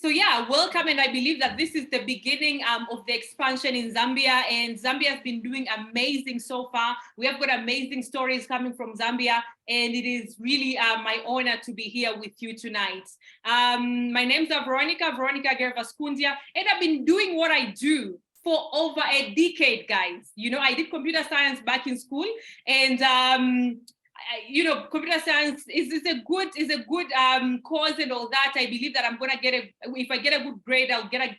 So yeah, welcome. And I believe that this is the beginning of the expansion in Zambia, and Zambia has been doing amazing so far. We have got amazing stories coming from Zambia, and it is really my honor to be here with you tonight. My name's Veronica Gervaskundia, and I've been doing what I do for over a decade, guys. You know, I did computer science back in school, and you know, computer science is a good course and all that. I believe that I'm gonna get if I get a good grade, I'll get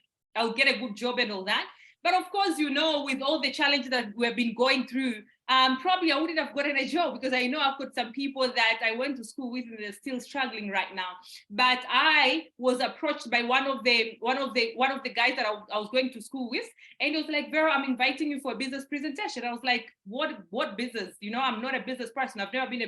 a good job and all that. But of course, you know, with all the challenges that we've been going through, probably I wouldn't have gotten a job, because I know I've got some people that I went to school with and they're still struggling right now. But I was approached by one of the guys that I was going to school with, and he was like, "Vera, I'm inviting you for a business presentation." I was like, "What business? You know, I'm not a business person. I've never been a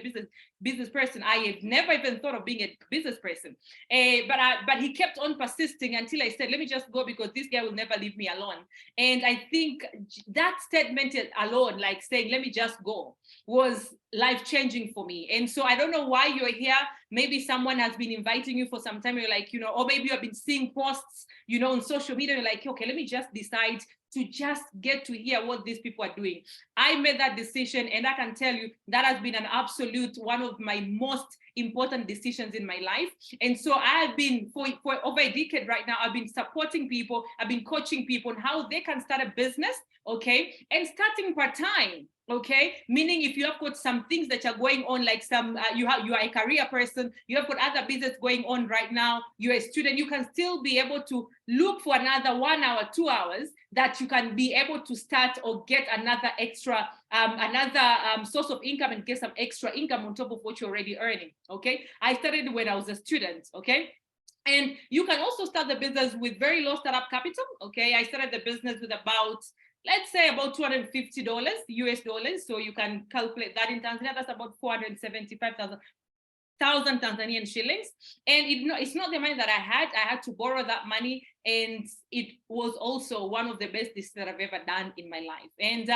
business person. I have never even thought of being a business person." But he kept on persisting until I said, "Let me just go, because this guy will never leave me alone." And I think that statement alone, like saying, "Let me just go," was life-changing for me. And so I don't know why you're here. Maybe someone has been inviting you for some time. You're like, you know, or maybe you have been seeing posts, you know, on social media. You're like, okay, let me just decide to just get to hear what these people are doing. I made that decision, and I can tell you that has been an absolute one of my most important decisions in my life. And so I've been, for over a decade right now, I've been supporting people, I've been coaching people on how they can start a business, okay, and starting part-time. Okay, meaning if you have got some things that are going on, like you are a career person, you have got other business going on right now, you're a student, you can still be able to look for another 1 hour, 2 hours that you can be able to start or get another extra, source of income, and get some extra income on top of what you're already earning. Okay, I started when I was a student. Okay. And you can also start the business with very low startup capital. Okay, I started the business with about, let's say, about $250 US dollars. So you can calculate that in Tanzania, that's about 475,000 Tanzanian shillings. And it's not the money that I had to borrow that money. And it was also one of the best decisions that I've ever done in my life. And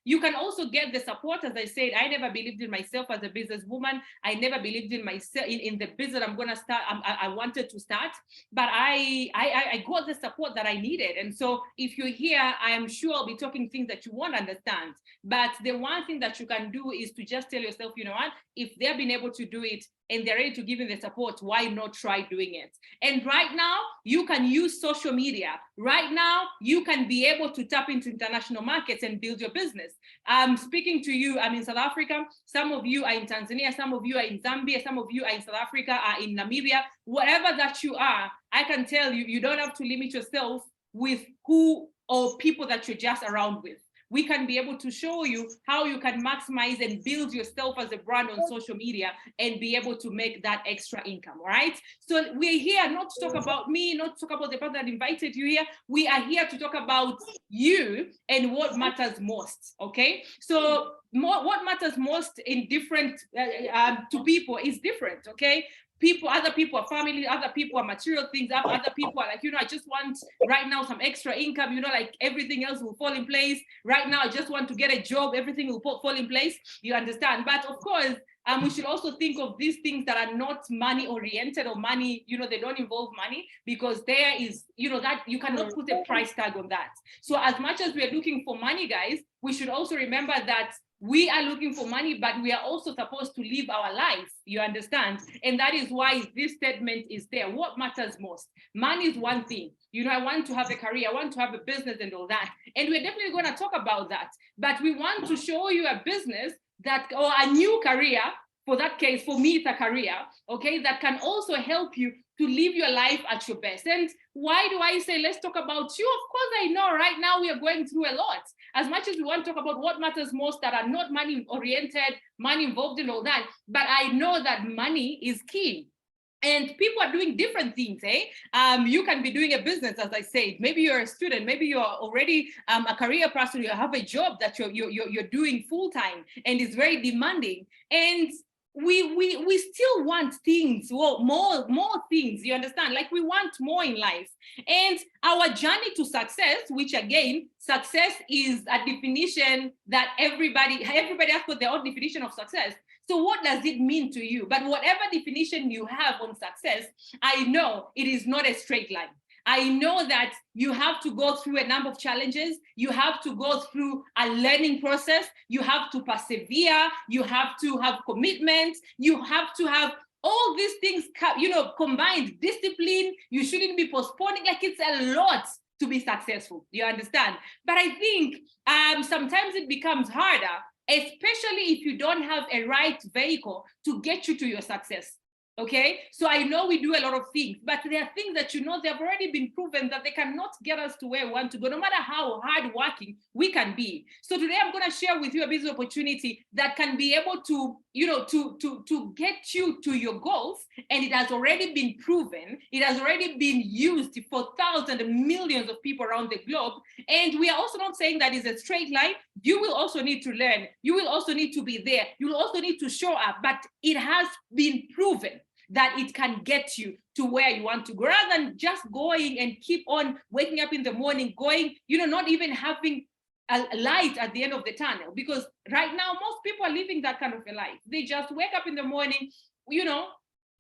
you can also get the support. As I said, I never believed in myself as a businesswoman. I never believed in myself, in the business I'm going to start. I wanted to start, but I got the support that I needed. And so if you're here, I am sure I'll be talking things that you won't understand. But the one thing that you can do is to just tell yourself, you know what, if they've been able to do it and they're ready to give you the support, why not try doing it? And right now, you can use social media. Right now, you can be able to tap into international markets and build your business. I'm speaking to you, I'm in South Africa. Some of you are in Tanzania, some of you are in Zambia, some of you are in South Africa, are in Namibia. Whatever that you are, I can tell you, you don't have to limit yourself with who or people that you're just around with. We can be able to show you how you can maximize and build yourself as a brand on social media and be able to make that extra income, all right? So we're here not to talk about me, not to talk about the person that invited you here. We are here to talk about you and what matters most, okay? So what matters most in different, to people is different, okay? Other people are family, other people are material things, other people are like, you know, I just want right now some extra income, you know, like everything else will fall in place. Right now, I just want to get a job, everything will fall in place, you understand? But of course, we should also think of these things that are not money oriented or money, you know, they don't involve money, because there is, you know, that you cannot put a price tag on that. So as much as we're looking for money, guys, we should also remember that we are looking for money, but we are also supposed to live our life, you understand? And that is why this statement is there. What matters most? Money is one thing. You know, I want to have a career, I want to have a business and all that. And we're definitely going to talk about that. But we want to show you a business that, or a new career, for that case, for me, it's a career, okay, that can also help you to live your life at your best. And why do I say, let's talk about you? Of course, I know right now we are going through a lot. As much as we want to talk about what matters most that are not money oriented, money involved in all that, but I know that money is key. And people are doing different things, eh? You can be doing a business, as I said. Maybe you're a student. Maybe you're already a career person. You have a job that you're doing full time and it's very demanding. And we still want things, well, more things, you understand? Like we want more in life. And our journey to success, which again, success is a definition that everybody has got their own definition of success. So what does it mean to you? But whatever definition you have on success, I know it is not a straight line. I know that you have to go through a number of challenges. You have to go through a learning process. You have to persevere. You have to have commitment. You have to have all these things, combined. Discipline. You shouldn't be postponing. Like, it's a lot to be successful. You understand? But I think sometimes it becomes harder, especially if you don't have a right vehicle to get you to your success. Okay, so I know we do a lot of things, but there are things that they have already been proven that they cannot get us to where we want to go, no matter how hard working we can be. So today I'm going to share with you a business opportunity that can be able to, to get you to your goals, and it has already been proven. It has already been used for thousands and millions of people around the globe. And we are also not saying that it's a straight line. You will also need to learn. You will also need to be there. You will also need to show up, but it has been proven that it can get you to where you want to go, rather than just going and keep on waking up in the morning, going, not even having a light at the end of the tunnel. Because right now, most people are living that kind of a life. They just wake up in the morning,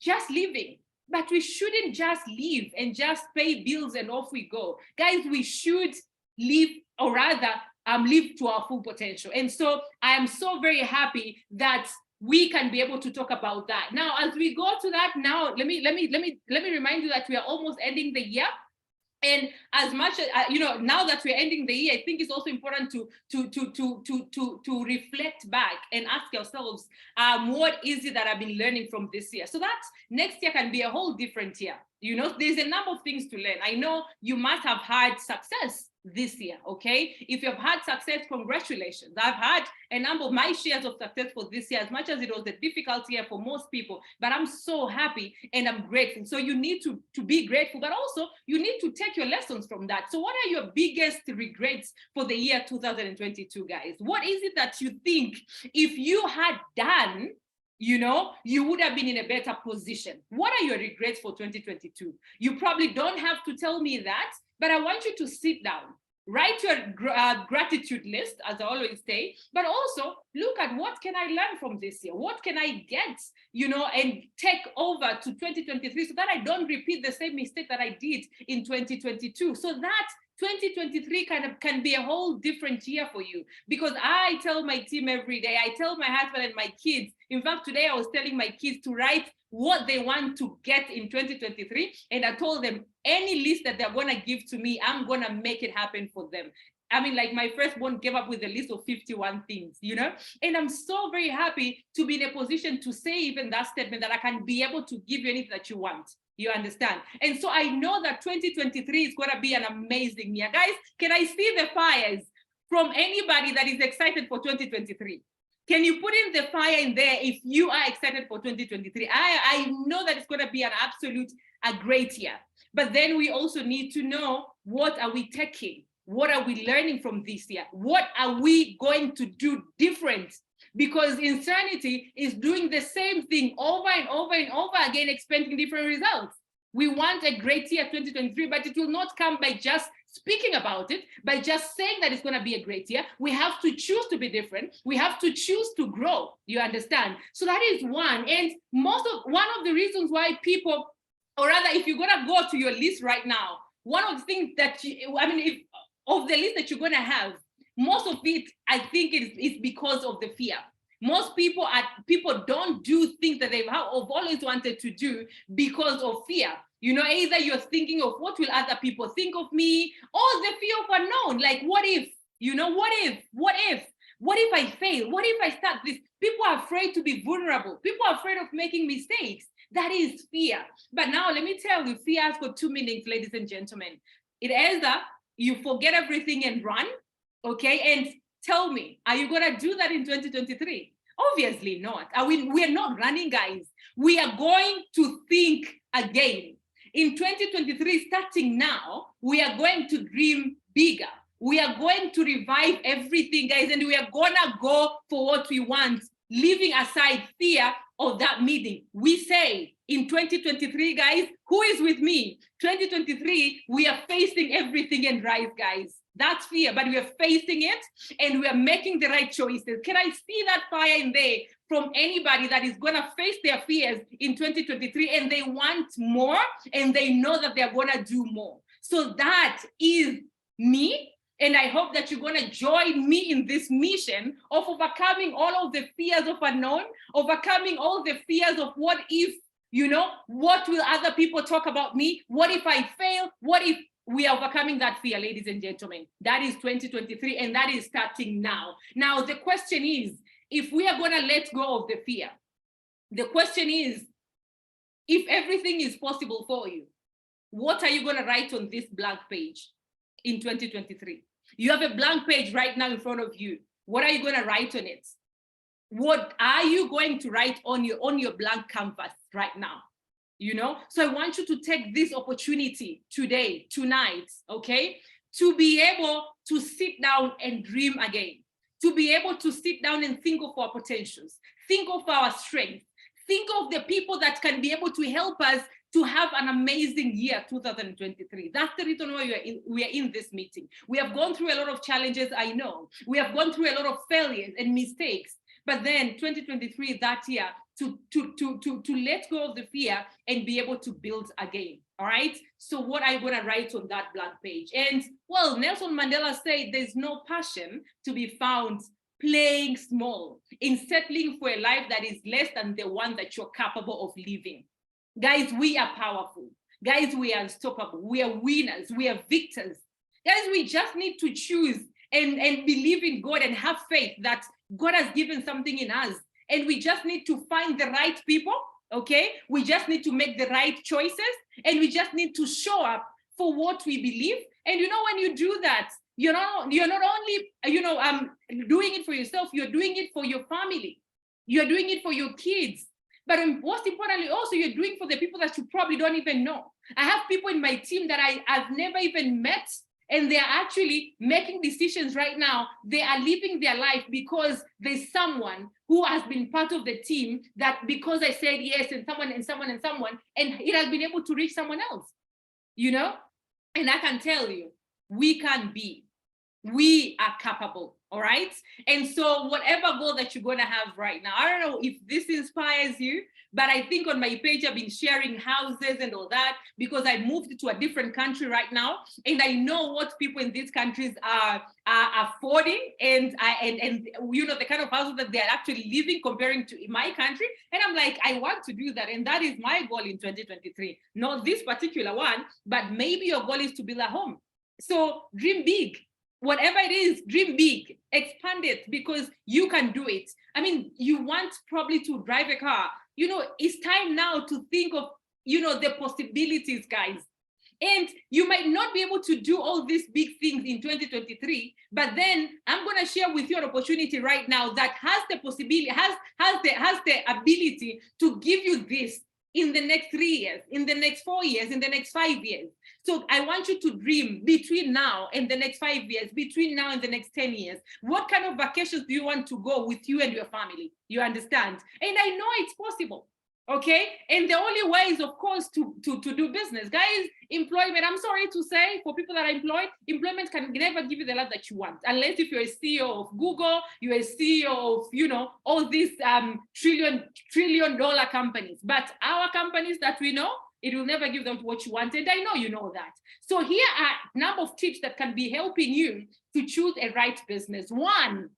just living. But we shouldn't just live and just pay bills and off we go. Guys, we should live, or rather, live to our full potential. And so I am so very happy that we can be able to talk about that. Now, as we go to that, now let me remind you that we are almost ending the year. And as much as now that we're ending the year, I think it's also important to reflect back and ask ourselves, what is it that I've been learning from this year, so that next year can be a whole different year. There's a number of things to learn. I know you must have had success this year, okay? If you've had success, congratulations. I've had a number of my shares of success for this year, as much as it was a difficult year for most people, but I'm so happy and I'm grateful. So you need to be grateful, but also you need to take your lessons from that. So what are your biggest regrets for the year 2022, guys? What is it that you think if you had done, you would have been in a better position? What are your regrets for 2022? You probably don't have to tell me that, but I want you to sit down, write your gratitude list, as I always say, but also look at what can I learn from this year? What can I get, and take over to 2023 so that I don't repeat the same mistake that I did in 2022, so that 2023 can be a whole different year for you. Because I tell my team every day, I tell my husband and my kids, in fact, today I was telling my kids to write what they want to get in 2023. And I told them, any list that they're gonna give to me, I'm gonna make it happen for them. I mean, like, my firstborn came up with a list of 51 things, and I'm so very happy to be in a position to say even that statement, that I can be able to give you anything that you want. You understand? And so I know that 2023 is going to be an amazing year. Guys, can I see the fires from anybody that is excited for 2023? Can you put in the fire in there if you are excited for 2023? I know that it's going to be a great year. But then we also need to know, what are we taking? What are we learning from this year? What are we going to do different? Because insanity is doing the same thing over and over and over again, expecting different results. We want a great year 2023, but it will not come by just speaking about it, by just saying that it's going to be a great year. We have to choose to be different. We have to choose to grow. You understand? So that is one. And one of the reasons why people, or rather, if you're going to go to your list right now, one of the things that of the list that you're going to have, most of it, I think, is because of the fear. Most people don't do things that they've always wanted to do because of fear. Either you're thinking of what will other people think of me, or the fear of unknown. Like, what if? What if I fail? What if I start this? People are afraid to be vulnerable. People are afraid of making mistakes. That is fear. But now let me tell you, fear has got two meanings, ladies and gentlemen. It either you forget everything and run, okay? And tell me, are you going to do that in 2023? Obviously not. We are not running, guys. We are going to think again. In 2023, starting now, we are going to dream bigger. We are going to revive everything, guys, and we are going to go for what we want, leaving aside fear of that meeting. We say in 2023, guys, who is with me? 2023, we are facing everything and rise, guys. That's fear, but we are facing it and we are making the right choices. Can I see that fire in there from anybody that is going to face their fears in 2023 and they want more and they know that they're going to do more? So that is me. And I hope that you're going to join me in this mission of overcoming all of the fears of unknown, overcoming all the fears of what if, what will other people talk about me? What if I fail? What if we are overcoming that fear, ladies and gentlemen? That is 2023, and that is starting now. Now, the question is, if we are going to let go of the fear, the question is, if everything is possible for you, what are you going to write on this blank page in 2023? You have a blank page right now in front of you. What are you going to write on it? What are you going to write on your blank canvas right now? So I want you to take this opportunity today, tonight, okay, to be able to sit down and dream again, to be able to sit down and think of our potentials, think of our strengths, think of the people that can be able to help us to have an amazing year, 2023. That's the reason why we are in this meeting. We have gone through a lot of challenges, I know. We have gone through a lot of failures and mistakes. But then 2023, that year, to let go of the fear and be able to build again. All right. So what are you going to write on that blank page? And well, Nelson Mandela said there's no passion to be found playing small, in settling for a life that is less than the one that you're capable of living. Guys, we are powerful. Guys, we are unstoppable. We are winners. We are victors. Guys, we just need to choose and believe in God and have faith that God has given something in us. And we just need to find the right people, okay? We just need to make the right choices, and we just need to show up for what we believe. And when you do that, you're not only doing it for yourself, you're doing it for your family. You're doing it for your kids. But most importantly, also, you're doing for the people that you probably don't even know. I have people in my team that I've never even met, and they're actually making decisions right now. They are living their life because there's someone who has been part of the team that, because I said yes, and someone, and it has been able to reach someone else, And I can tell you, we are capable. All right. And so whatever goal that you're going to have right now, I don't know if this inspires you, but I think on my page, I've been sharing houses and all that because I moved to a different country right now. And I know what people in these countries are affording and the kind of houses that they're actually living comparing to my country. And I'm like, I want to do that. And that is my goal in 2023. Not this particular one, but maybe your goal is to build a home. So dream big. Whatever it is, dream big, expand it, because you can do it. I mean, you want probably to drive a car. It's time now to think of, the possibilities, guys. And you might not be able to do all these big things in 2023, but then I'm going to share with you an opportunity right now that has the possibility, has the ability to give you this in the next 3 years, in the next 4 years, in the next 5 years. So I want you to dream between now and the next 5 years, between now and the next 10 years. What kind of vacations do you want to go with you and your family? You understand? And I know it's possible. Okay. And the only way is, of course, to do business. Guys, employment, I'm sorry to say, for people that are employed, employment can never give you the life that you want, unless if you're a CEO of Google, you're a CEO of, all these trillion dollar companies. But our companies that we know, it will never give them what you want. And I know you know that. So here are a number of tips that can be helping you to choose a right business. One,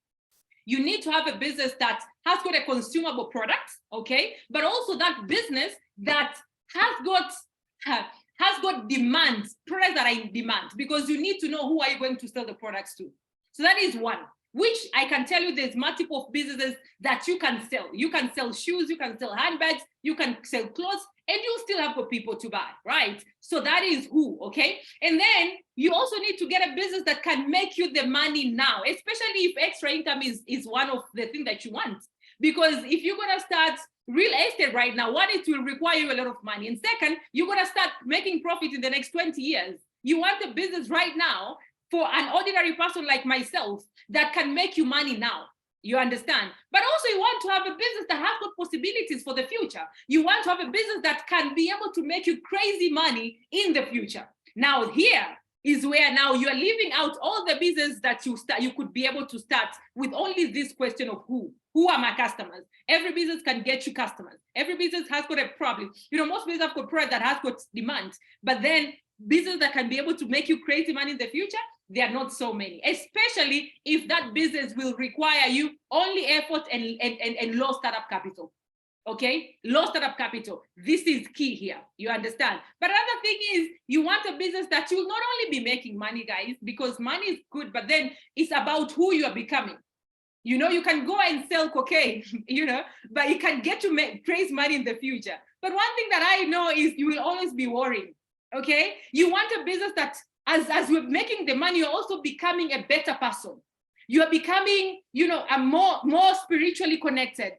you need to have a business that has got a consumable product, okay? But also that business that has got demand, products that are in demand, because you need to know who are you going to sell the products to. So that is one, which I can tell you there's multiple businesses that you can sell. You can sell shoes, you can sell handbags, you can sell clothes, and you still have got people to buy, right? So that is who, okay? And then you also need to get a business that can make you the money now, especially if extra income is one of the things that you want. Because if you're gonna start real estate right now, one, it will require you a lot of money. And second, you're gonna start making profit in the next 20 years. You want a business right now for an ordinary person like myself that can make you money now. You understand? But also you want to have a business that has got possibilities for the future. You want to have a business that can be able to make you crazy money in the future. Now here is where now you are leaving out all the business that you could be able to start with only this question of who are my customers. Every business can get you customers. Every business has got a problem. Most businesses have got product that has got demand, but then business that can be able to make you crazy money in the future, there are not so many, especially if that business will require you only effort and low startup capital. Okay, low startup capital. This is key here. You understand? But another thing is, you want a business that you will not only be making money, guys, because money is good, but then it's about who you are becoming. You know, you can go and sell cocaine, you know, but you can get to make crazy money in the future. But one thing that I know is you will always be worrying. Okay, you want a business that as you're making the money, you're also becoming a better person. You are becoming, you know, a more spiritually connected.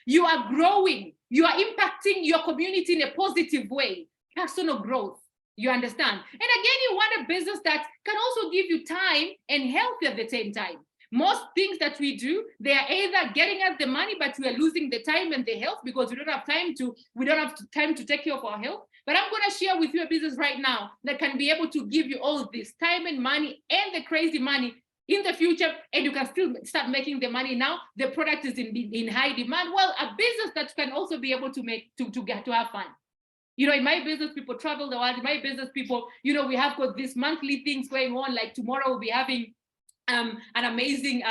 You are growing. You are impacting your community in a positive way. Personal growth. You understand? And again, you want a business that can also give you time and health at the same time. Most things that we do, they are either getting us the money, but we are losing the time and the health because we don't have time to take care of our health. But I'm going to share with you a business right now that can be able to give you all this time and money and the crazy money in the future, and you can still start making the money now. The product is in high demand. Well, a business that can also be able to make to have fun. You know, in my business, people travel the world. In my business, people, you know, we have got these monthly things going on. Like tomorrow, we'll be having an amazing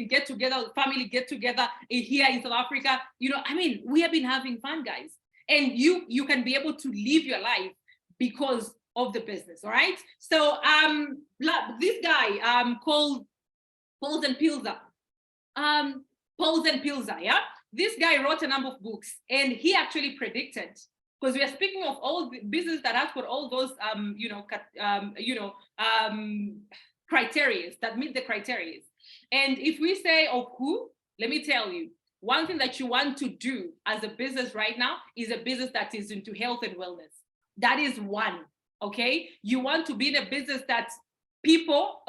get together, family get together here in South Africa. You know, I mean, we have been having fun, guys, and you can be able to live your life because of the business. All right. So this guy called Pauls and Pilzer. Yeah. This guy wrote a number of books, and he actually predicted, because we are speaking of all the business that has got all those criteria that meet the criteria. And if we say of who, let me tell you, one thing that you want to do as a business right now is a business that is into health and wellness. That is one. Okay, you want to be in a business that people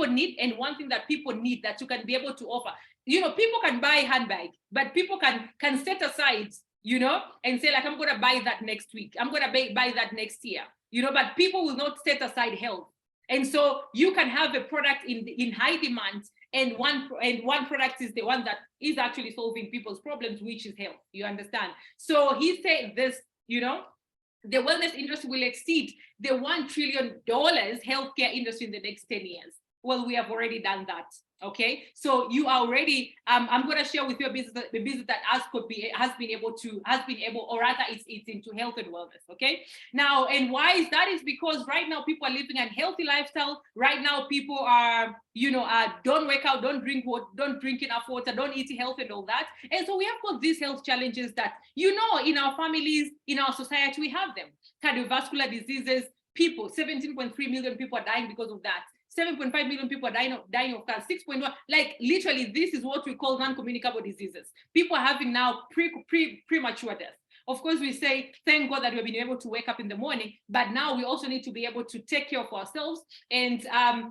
need, and one thing that people need that you can be able to offer. You know, people can buy a handbag, but people can set aside, you know, and say like, I'm going to buy that next week. I'm going to buy that next year, you know, but people will not set aside health. And so you can have a product in high demand, and one product is the one that is actually solving people's problems, which is health. You understand? So he said this, you know, the wellness industry will exceed the $1 trillion healthcare industry in the next 10 years. Well, we have already done that. Okay, so you are already. I'm going to share with you a business that has been able, or rather, it's into health and wellness. Okay, now, and why is that? Is because right now people are living a healthy lifestyle. Right now, people are, you know, don't work out, don't drink enough water, don't eat healthy and all that. And so we have got these health challenges that, you know, in our families, in our society, we have them. Cardiovascular diseases. 17.3 million people are dying because of that. 7.5 million people are dying of cancer. 6.1, like literally, this is what we call non-communicable diseases. People are having now premature death. Of course, we say, thank God that we've been able to wake up in the morning, but now we also need to be able to take care of ourselves. And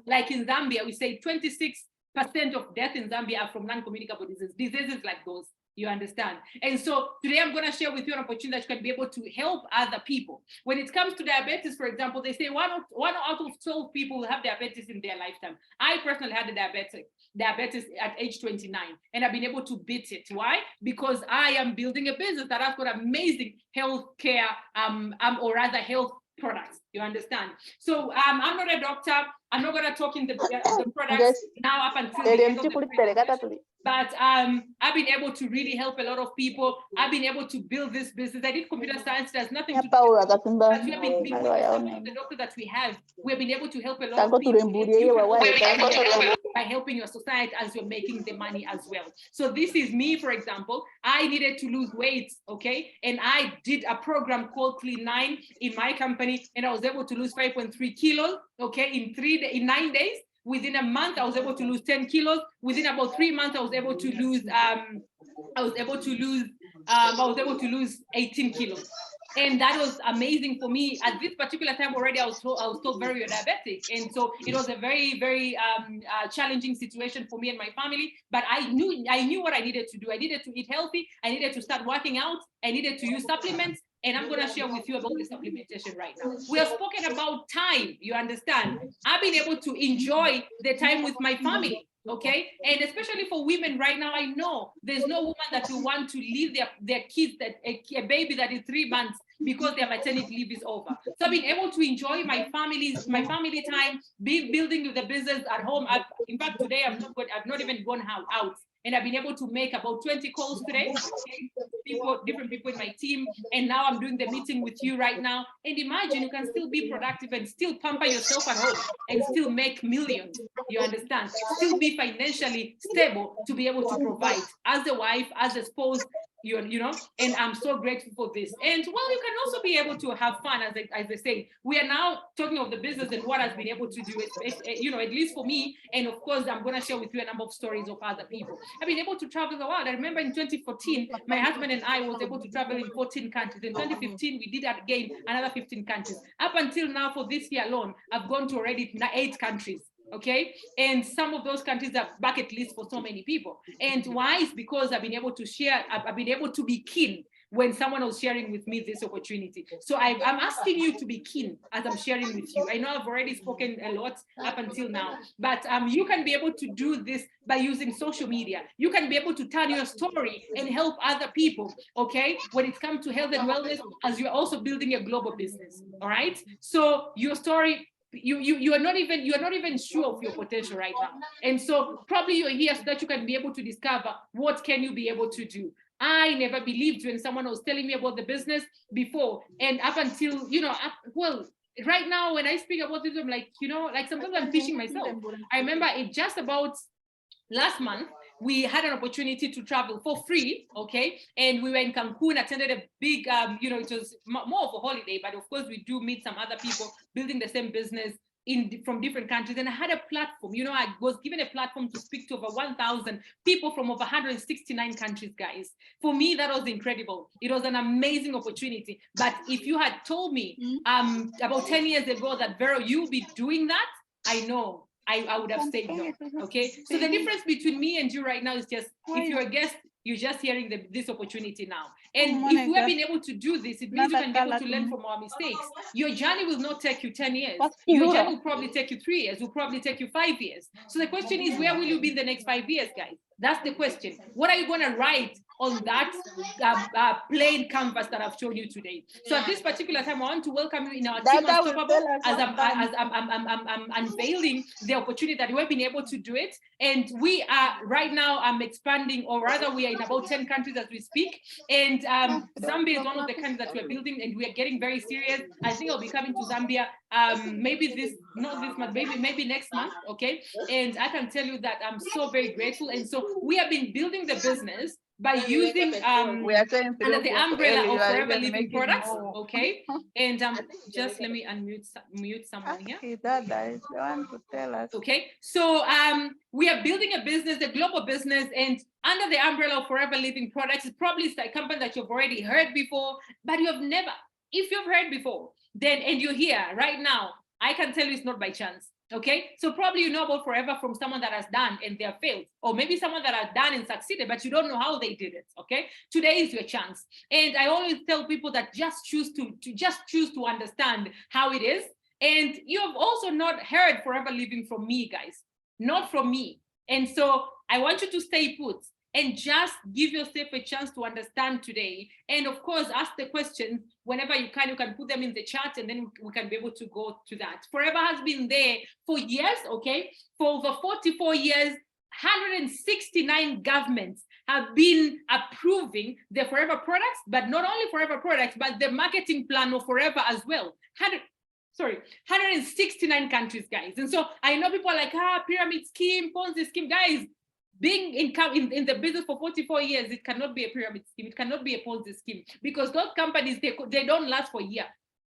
like in Zambia, we say 26% of death in Zambia are from non-communicable diseases like those. You understand? And so today I'm going to share with you an opportunity that you can be able to help other people. When it comes to diabetes, for example, they say one out of 12 people will have diabetes in their lifetime. I personally had diabetes at age 29, and I've been able to beat it. Why? Because I am building a business that has got amazing healthcare, or rather health products. You understand? So I'm not a doctor. I'm not going to talk in the products now up until the end of the presentation. But I've been able to really help a lot of people. I've been able to build this business. I did computer science. There's nothing to do with it. But we have been with the doctor that we have. We've been able to help a lot of people. By helping your society as you're making the money as well. So this is me, for example. I needed to lose weight, okay? And I did a program called Clean 9 in my company, and I was able to lose 5.3 kilos, okay, in 9 days. Within a month, I was able to lose 10 kilos. Within about 3 months, I was able to lose 18 kilos. And that was amazing for me. At this particular time already, I was told very diabetic. And so it was a very, very challenging situation for me and my family. But I knew what I needed to do. I needed to eat healthy. I needed to start working out. I needed to use supplements. And I'm going to share with you about the supplementation right now. We have spoken about time, you understand. I've been able to enjoy the time with my family, okay? And especially for women right now, I know there's no woman that will want to leave their kids, that a baby that is 3 months, because their maternity leave is over. So I've been able to enjoy my family time, building the business at home. In fact, today I've not even gone out. And I've been able to make about 20 calls today, different people in my team. And now I'm doing the meeting with you right now. And imagine you can still be productive and still pamper yourself at home and still make millions. You understand? Still be financially stable to be able to provide as a wife, as a spouse, you know, and I'm so grateful for this. And well, you can also be able to have fun, as I say. We are now talking of the business and what has been able to do, you know, at least for me. And of course, I'm going to share with you a number of stories of other people. I've been able to travel the world. I remember in 2014, my husband and I was able to travel in 14 countries. In 2015, we did that again, another 15 countries. Up until now, for this year alone, I've gone to already 8 countries. Okay, and some of those countries are bucket list for so many people. And why? Is because I've been able to share, I've been able to be keen when someone was sharing with me this opportunity. So I'm asking you to be keen as I'm sharing with you. I know I've already spoken a lot up until now, but you can be able to do this by using social media. You can be able to tell your story and help other people, okay, when it comes to health and wellness, as you're also building a global business. All right, so your story, you are not even sure of your potential right now, and so probably you're here so that you can be able to discover what can you be able to do. I never believed when someone was telling me about the business before, and up until, you know, well, right now when I speak about this, I'm like, you know, like sometimes I'm fishing myself. I remember it just about last month, we had an opportunity to travel for free, okay? And we were in Cancun, attended a big, you know, it was more of a holiday, but of course we do meet some other people building the same business from different countries. And I had a platform, you know, I was given a platform to speak to over 1,000 people from over 169 countries, guys. For me, that was incredible. It was an amazing opportunity. But if you had told me about 10 years ago that, Vero, you'll be doing that, I know. I would have said no, okay? So the difference between me and you right now is just, if you're a guest, you're just hearing this opportunity now. And if we have been able to do this, it means you can be able to learn from our mistakes. Your journey will not take you 10 years. Your journey will probably take you 3 years, will probably take you 5 years. So the question is, where will you be in the next 5 years, guys? That's the question. What are you going to write on that plain canvas that I've shown you today? So at this particular time, I want to welcome you in our team Unstoppable, as I'm unveiling the opportunity that we've been able to do it. And we are right now, I'm expanding, or rather we are in about 10 countries as we speak. And Zambia is one of the countries that we're building, and we are getting very serious. I think I'll be coming to Zambia maybe not this month, maybe next month, okay? And I can tell you that I'm so very grateful. And so we have been building the business by using under the umbrella of Forever Living products, okay? And just let me mute someone here. Okay, so we are building a business, a global business, and under the umbrella of Forever Living products. It's probably a company that you've already heard before, but you have never, if you've heard before, then, and you're here right now, I can tell you it's not by chance. Okay, so probably you know about Forever from someone that has done and they have failed, or maybe someone that has done and succeeded, but you don't know how they did it. Okay, today is your chance. And I always tell people that just choose to understand how it is. And you have also not heard Forever Living from me, guys, not from me. And so I want you to stay put and just give yourself a chance to understand today. And of course, ask the questions whenever you can put them in the chat, and then we can be able to go to that. Forever has been there for years, okay? For over 44 years, 169 governments have been approving the Forever products, but not only Forever products, but the marketing plan of Forever as well. 169 countries, guys. And so I know people are like, pyramid scheme, Ponzi scheme, guys. Being in the business for 44 years, it cannot be a pyramid scheme. It cannot be a Ponzi scheme, because those companies, they don't last for a year.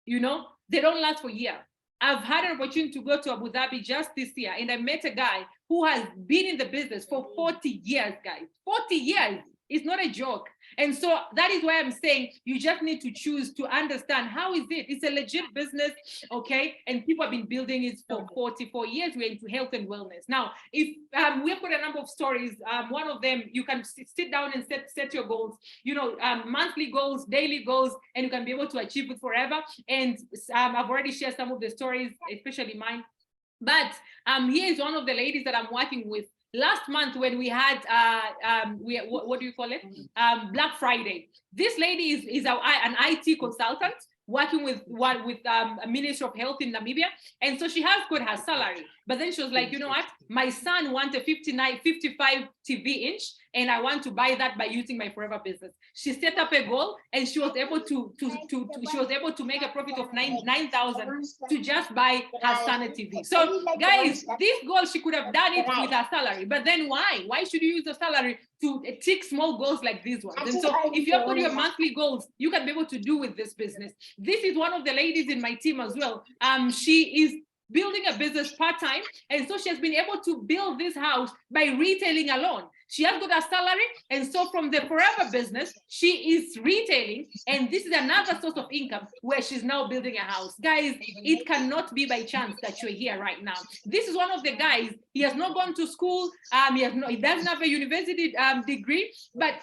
You know, they don't last for a year. I've had an opportunity to go to Abu Dhabi just this year, and I met a guy who has been in the business for 40 years, guys. 40 years. It's not a joke. And so that is why I'm saying you just need to choose to understand how is it. It's a legit business, okay? And people have been building it for 44 years. We're into health and wellness. Now, if we've got a number of stories, one of them, you can sit down and set your goals, you know, monthly goals, daily goals, and you can be able to achieve it forever. And I've already shared some of the stories, especially mine. But here is one of the ladies that I'm working with. last month when we had what do you call it, Black Friday. This lady is an IT consultant working with a Ministry of Health in Namibia, and so she has got her salary. But then she was like, you know what, my son wants a 55 TV inch, and I want to buy that by using my Forever business. She set up a goal, and she was able to make a profit of 9,000 to just buy her son a TV. So guys, this goal, she could have done it with her salary, but then why should you use the salary to tick small goals like these ones? And so if you have got your monthly goals, you can be able to do with this business. This is one of the ladies in my team as well. She is building a business part-time, and so she has been able to build this house by retailing alone. She has got a salary, and so from the Forever business, she is retailing, and this is another source of income where she's now building a house. Guys, it cannot be by chance that you're here right now. This is one of the guys. He has not gone to school. He doesn't have a university degree,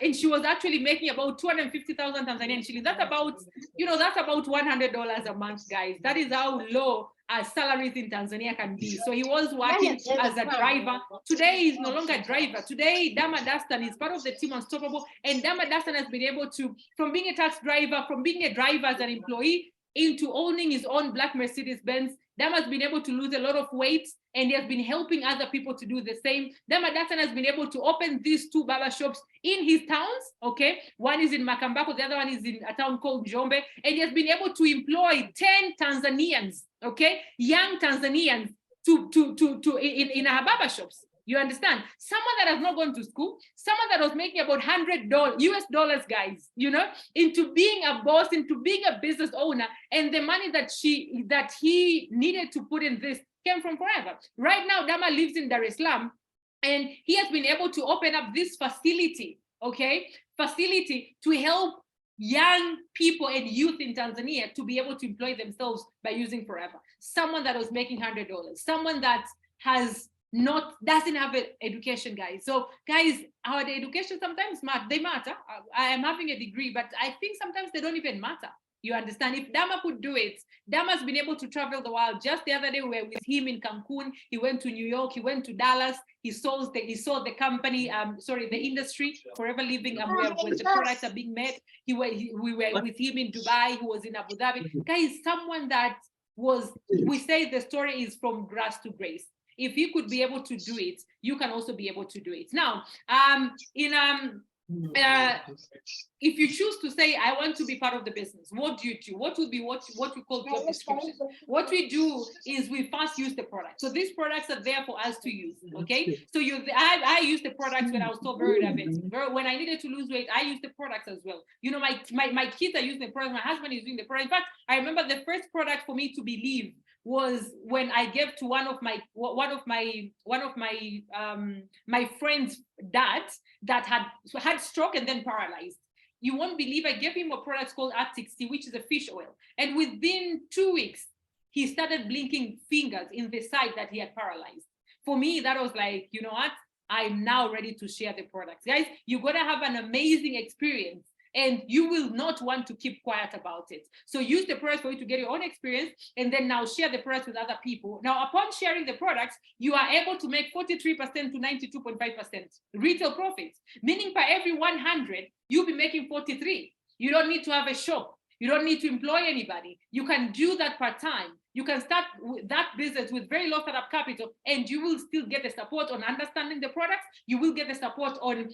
and she was actually making about 250,000 Tanzanian shillings. That's about, that's about $100 a month, guys. That is how low salaries in Tanzania can be. So he was working as a driver. Today he's no longer a driver. Today Dama Dastan is part of the team Unstoppable, and Dama Dastan has been able to, from being a taxi driver, from being a driver as an employee, into owning his own black Mercedes-Benz. Dama has been able to lose a lot of weight, and he has been helping other people to do the same. Dama Dastan has been able to open these 2 barber shops in his towns, okay? One is in Makambako, the other one is in a town called Njombe, and he has been able to employ 10 Tanzanians, okay? Young Tanzanians in our barber shops. You understand? Someone that has not gone to school, someone that was making about $100 US dollars, guys, into being a boss, into being a business owner, and the money that he needed to put in this came from Forever. Right now, Dama lives in Dar es Salaam, and he has been able to open up this facility, okay? Facility to help young people and youth in Tanzania to be able to employ themselves by using Forever. Someone that was making $100, someone that doesn't have an education, guys. So guys, our education sometimes they matter. I am having a degree, but I think sometimes they don't even matter. You understand? If Dama could do it, Dama's been able to travel the world. Just the other day, we were with him in Cancun. He went to New York. He went to Dallas. He saw the company, the industry, Forever Living, where the products are being made. We were with him in Dubai. He was in Abu Dhabi. Guys, someone that we say the story is from grass to grace. If you could be able to do it, you can also be able to do it. Now, if you choose to say, I want to be part of the business, what do you do? What would be what we call job description? What we do is we first use the product. So these products are there for us to use, okay? So I use the products when I was so very diabetic. When I needed to lose weight, I use the products as well. My kids are using the product. My husband is using the product. In fact, I remember the first product for me to believe was when I gave to one of my friend's dad that had stroke and then paralyzed. You won't believe, I gave him a product called At60, which is a fish oil. And within 2 weeks, he started blinking fingers in the side that he had paralyzed. For me, that was like, you know what? I'm now ready to share the products. Guys, you gotta have an amazing experience, and you will not want to keep quiet about it. So use the products for you to get your own experience, and then now share the products with other people. Now, upon sharing the products, you are able to make 43% to 92.5% retail profits, meaning per every 100, you'll be making 43. You don't need to have a shop. You don't need to employ anybody. You can do that part-time. You can start that business with very low startup capital, and you will still get the support on understanding the products. You will get the support on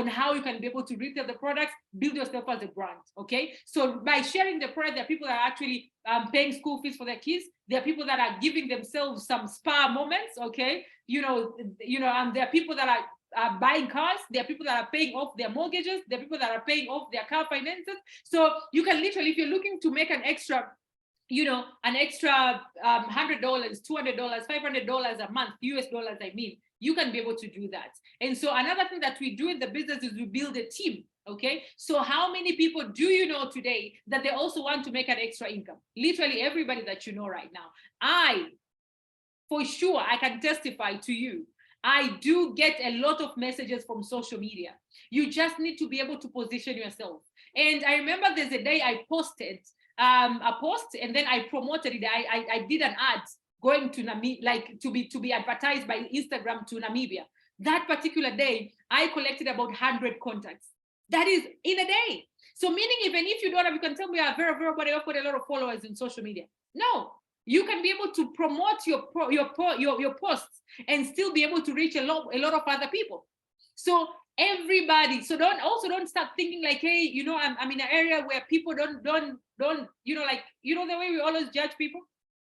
how you can be able to retail the products, build yourself as a brand, okay? So by sharing the product, there are people that are actually paying school fees for their kids. There are people that are giving themselves some spa moments, okay? And there are people that are buying cars. There are people that are paying off their mortgages. There are people that are paying off their car finances. So you can literally, if you're looking to make an extra $100, $200, $500 a month, US dollars, I mean, you can be able to do that. And so another thing that we do in the business is we build a team, okay? So how many people do you know today that they also want to make an extra income? Literally everybody that you know right now. For sure, I can testify to you, I do get a lot of messages from social media. You just need to be able to position yourself. And I remember there's a day I posted a post, and then I promoted it. I did an ad going to Namibia, like to be advertised by Instagram to Namibia. That particular day, I collected about 100 contacts. That is in a day. So meaning, even if you don't have, you can tell me, I've got a lot of followers in social media. No, you can be able to promote your posts and still be able to reach a lot of other people. So everybody, so don't start thinking like, hey, you know, I'm in an area where people don't, you know, like, you know, the way we always judge people.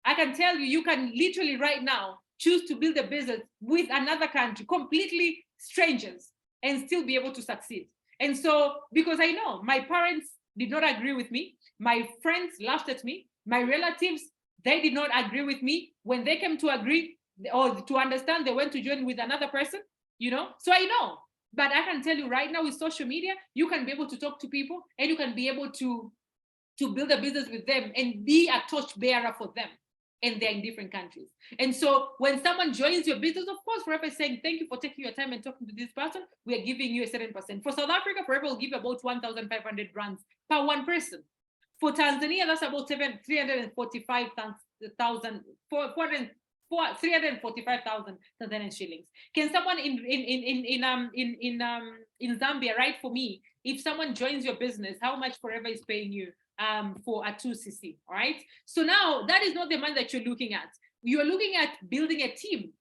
I can tell you, you can literally right now choose to build a business with another country, completely strangers, and still be able to succeed. And so, because I know my parents did not agree with me, my friends laughed at me, my relatives, they did not agree with me. When they came to agree or to understand, they went to join with another person, you know? So I know, but I can tell you right now with social media, you can be able to talk to people and you can be able to build a business with them and be a torch bearer for them. And they're in different countries. And so when someone joins your business, of course, Forever is saying, thank you for taking your time and talking to this person. We are giving you a certain percent. For South Africa, Forever will give about 1,500 rands per one person. For Tanzania, that's about 345,000 Tanzanian shillings. Can someone in Zambia write for me, if someone joins your business, how much Forever is paying you for a 2cc? All right. So now that is not the money that you're looking at. You're looking at building a team,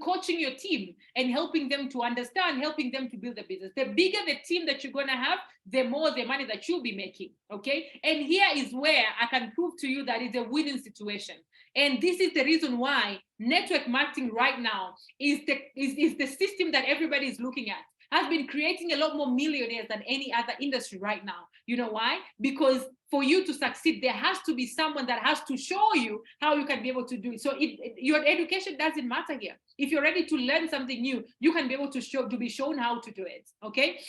coaching your team and helping them to understand, helping them to build a business. The bigger the team that you're going to have, the more the money that you'll be making. Okay. And here is where I can prove to you that it's a winning situation. And this is the reason why network marketing right now is the system that everybody is looking at. Has been creating a lot more millionaires than any other industry right now. You know why? Because for you to succeed, there has to be someone that has to show you how you can be able to do it. So your education doesn't matter here. If you're ready to learn something new, you can be able to be shown how to do it. Okay.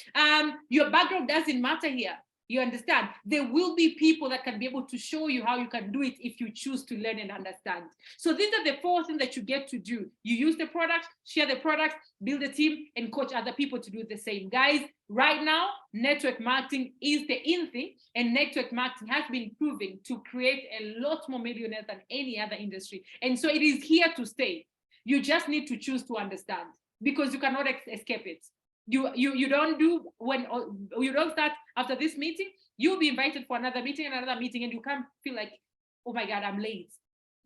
Your background doesn't matter here. You understand? There will be people that can be able to show you how you can do it if you choose to learn and understand. So these are the 4 things that you get to do. You use the product, share the product, build a team, and coach other people to do the same. Guys, right now, network marketing is the in thing, and network marketing has been proving to create a lot more millionaires than any other industry. And so it is here to stay. You just need to choose to understand, because you cannot escape it. You don't do when you don't start after this meeting, you'll be invited for another meeting and another meeting, and you can't feel like, oh my God, I'm late.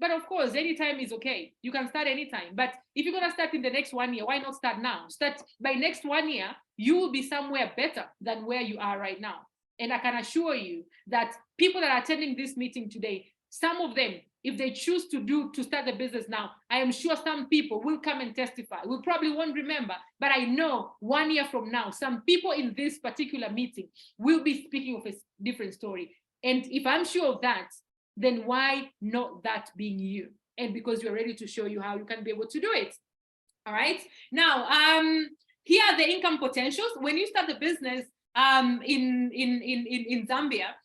But of course, anytime is okay. You can start anytime. But if you're gonna start in the next 1 year, why not start now? Start by next 1 year, you will be somewhere better than where you are right now. And I can assure you that people that are attending this meeting today, some of them, if they choose to start a business now, I am sure some people will come and testify. We probably won't remember, but I know 1 year from now, some people in this particular meeting will be speaking of a different story. And if I'm sure of that, then why not that being you? And because you're ready to show you how you can be able to do it. All right. Now, here are the income potentials. When you start a business in Zambia,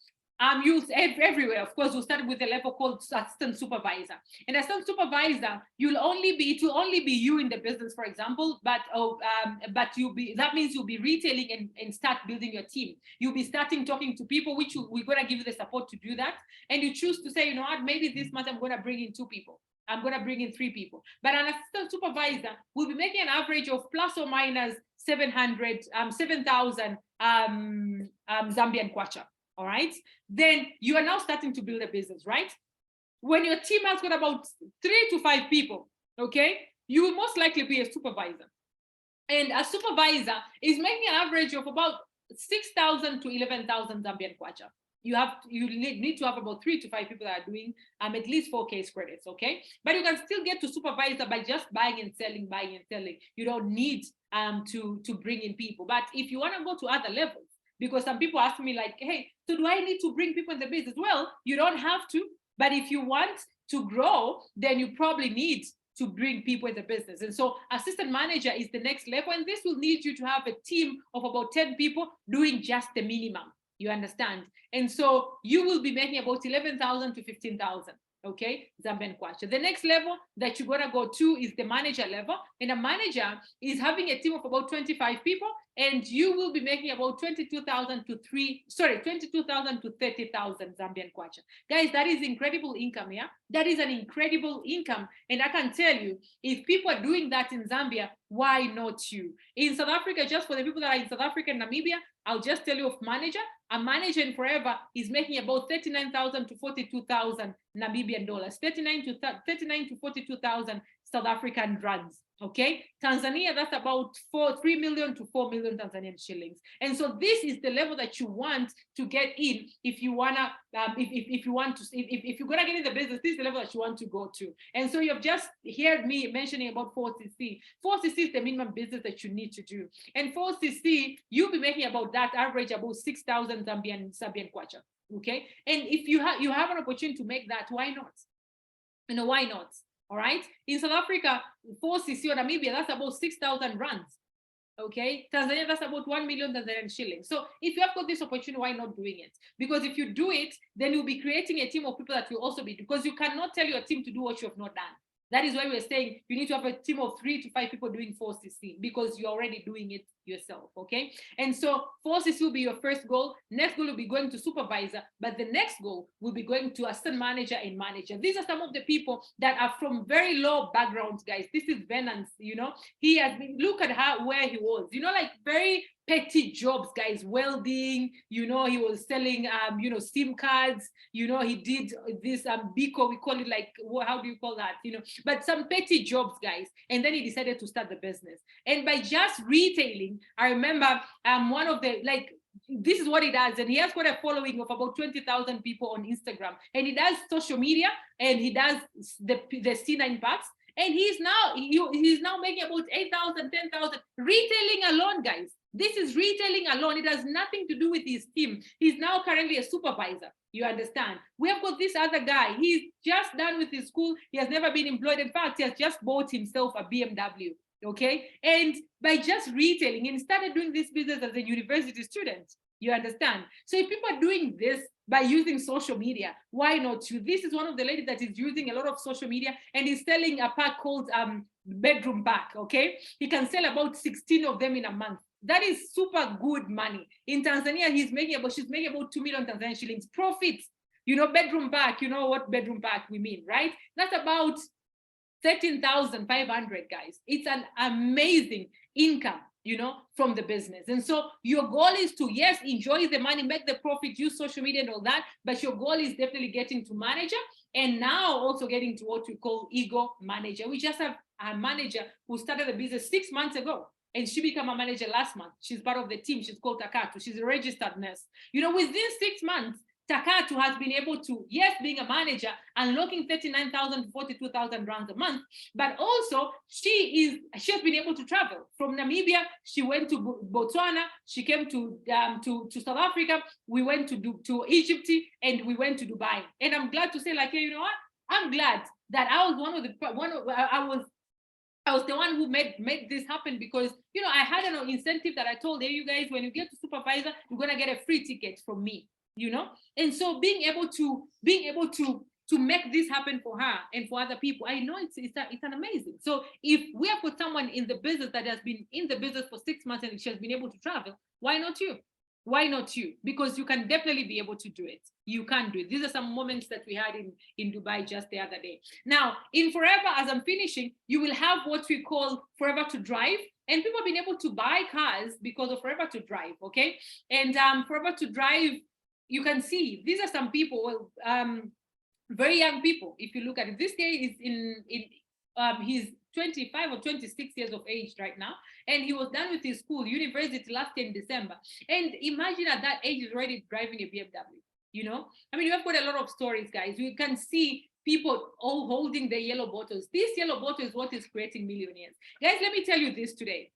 you everywhere, of course, you'll start with a level called assistant supervisor. And assistant supervisor, it will only be you in the business, for example, but that means you'll be retailing and start building your team. You'll be starting talking to people, which we're gonna give you the support to do that. And you choose to say, you know what, maybe this month I'm gonna bring in 2 people. I'm going to bring in 3 people. But an assistant supervisor will be making an average of plus or minus 7,000 Zambian kwacha. All right. Then you are now starting to build a business, right? When your team has got about 3 to 5 people, okay, you will most likely be a supervisor. And a supervisor is making an average of about 6,000 to 11,000 Zambian kwacha. You need to have about 3 to 5 people that are doing at least 4 case credits, okay? But you can still get to supervisor by just buying and selling. You don't need to bring in people. But if you want to go to other levels, because some people ask me like, hey, so do I need to bring people in the business? Well, you don't have to, but if you want to grow, then you probably need to bring people in the business. And so assistant manager is the next level, and this will need you to have a team of about 10 people doing just the minimum. You understand? And so you will be making about 11,000 to 15,000. Okay, Zambian kwacha. The next level that you're gonna go to is the manager level, and a manager is having a team of about 25 people, and you will be making about 22,000 to 30,000 Zambian kwacha. Guys, that is incredible income, yeah? That is an incredible income. And I can tell you, if people are doing that in Zambia, why not you? In South Africa, just for the people that are in South Africa and Namibia, I'll just tell you of manager. A manager in Forever is making about 39,000 to 42,000 Namibian dollars, 39 to 42,000 South African rands. Okay, Tanzania, that's about 3 million to 4 million Tanzanian shillings. And so this is the level that you want to get in if you wanna, if you're gonna get in the business, this is the level that you want to go to. And so you've just heard me mentioning about 4cc. 4cc is the minimum business that you need to do. And 4cc, you'll be making about that average about 6,000 Zambian kwacha. Okay, and if you have an opportunity to make that, why not? You know, why not? All right. In South Africa, 4cc or Namibia, that's about 6,000 rands. Okay. Tanzania, that's about 1 million Tanzanian shillings. So if you have got this opportunity, why not doing it? Because if you do it, then you'll be creating a team of people that will also be, because you cannot tell your team to do what you have not done. That is why we're saying you need to have a team of 3 to 5 people doing 4cc, because you're already doing it yourself, okay? And so 4cc will be your first goal. Next goal will be going to supervisor, but the next goal will be going to assistant manager and manager. These are some of the people that are from very low backgrounds, guys. This is Venance, you know. He has been, look at where he was, you know, like very petty jobs, guys, welding, you know, he was selling, you know, SIM cards, you know, he did this, Biko, we call it like, how do you call that, you know, but some petty jobs, guys. And then he decided to start the business. And by just retailing, I remember one of the, like, this is what he does, and he has got a following of about 20,000 people on Instagram, and he does social media, and he does the C9 parts, and he's now making about 8,000, 10,000 retailing alone, guys. This is retailing alone. It has nothing to do with his team. He's now currently a supervisor. You understand? We have got this other guy. He's just done with his school. He has never been employed. In fact, he has just bought himself a BMW. Okay. And by just retailing, and started doing this business as a university student. You understand? So if people are doing this by using social media, why not you? This is one of the ladies that is using a lot of social media and is selling a pack called bedroom pack. Okay. He can sell about 16 of them in a month. That is super good money. In Tanzania, she's making about 2 million Tanzanian shillings profit. You know, bedroom pack, you know what bedroom pack we mean, right? That's about 13,500, guys. It's an amazing income, you know, from the business. And so your goal is to, yes, enjoy the money, make the profit, use social media and all that, but your goal is definitely getting to manager, and now also getting to what we call ego manager. We just have a manager who started the business 6 months ago, and she became a manager last month. She's part of the team. She's called Takatu. She's a registered nurse. You know, within 6 months, Takatu has been able to, yes, being a manager, unlocking 39,000 to 42,000 rands a month, but also she has been able to travel from Namibia. She went to Botswana. She came to South Africa. We went to Egypt, and we went to Dubai. And I'm glad to say, like, hey, you know what? I'm glad that I was I was the one who made this happen, because, you know, I had an incentive that I told, hey, you guys, when you get to supervisor, you're gonna get a free ticket from me, you know. And so being able to make this happen for her and for other people, I know it's an amazing. So if we have got someone in the business that has been in the business for 6 months and she has been able to travel, why not you? Why not you? Because you can definitely be able to do it. You can do it. These are some moments that we had in Dubai just the other day. Now, in Forever, as I'm finishing, you will have what we call Forever to Drive. And people have been able to buy cars because of Forever to Drive, okay? And Forever to Drive, you can see, these are some people, very young people. If you look at it, this guy is he's 25 or 26 years of age right now, and he was done with his school, university, last year in December. And imagine at that age, he's already driving a BMW, you know? I mean, you have got a lot of stories, guys. You can see people all holding the yellow bottles. This yellow bottle is what is creating millionaires. Guys, let me tell you this today.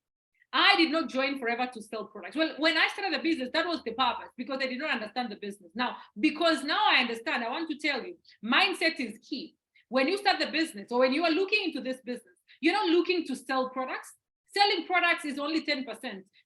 I did not join Forever to sell products. Well, when I started the business, that was the purpose, because I did not understand the business. Now, because now I understand, I want to tell you, mindset is key. When you start the business, or when you are looking into this business, you're not looking to sell products. Selling products is only 10%.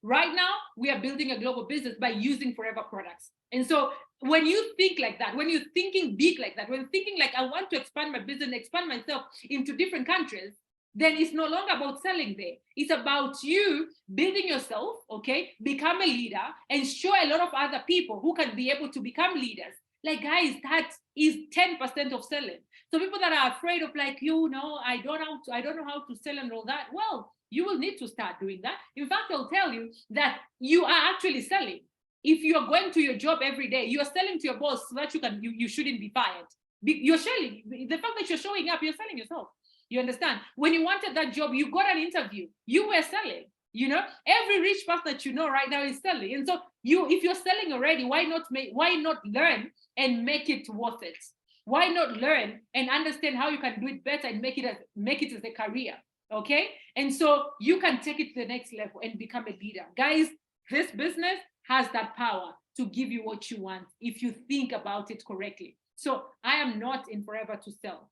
Right now, we are building a global business by using Forever products. And so when you think like that, when you're thinking big like that, when thinking like, I want to expand my business, expand myself into different countries, then it's no longer about selling there. It's about you building yourself, okay, become a leader and show a lot of other people who can be able to become leaders. Like, guys, that is 10% of selling. So people that are afraid of like, you know, I don't know how to sell and all that. Well, you will need to start doing that. In fact, I'll tell you that you are actually selling. If you're going to your job every day, you're selling to your boss so that you shouldn't be fired. You're selling. The fact that you're showing up, you're selling yourself. You understand? When you wanted that job, you got an interview. You were selling. You know, every rich person that you know right now is selling. And so if you're selling already, why not learn and make it worth it? Why not learn and understand how you can do it better and make it as a career? Okay. And so you can take it to the next level and become a leader. Guys, this business has that power to give you what you want if you think about it correctly. So I am not in forever to sell.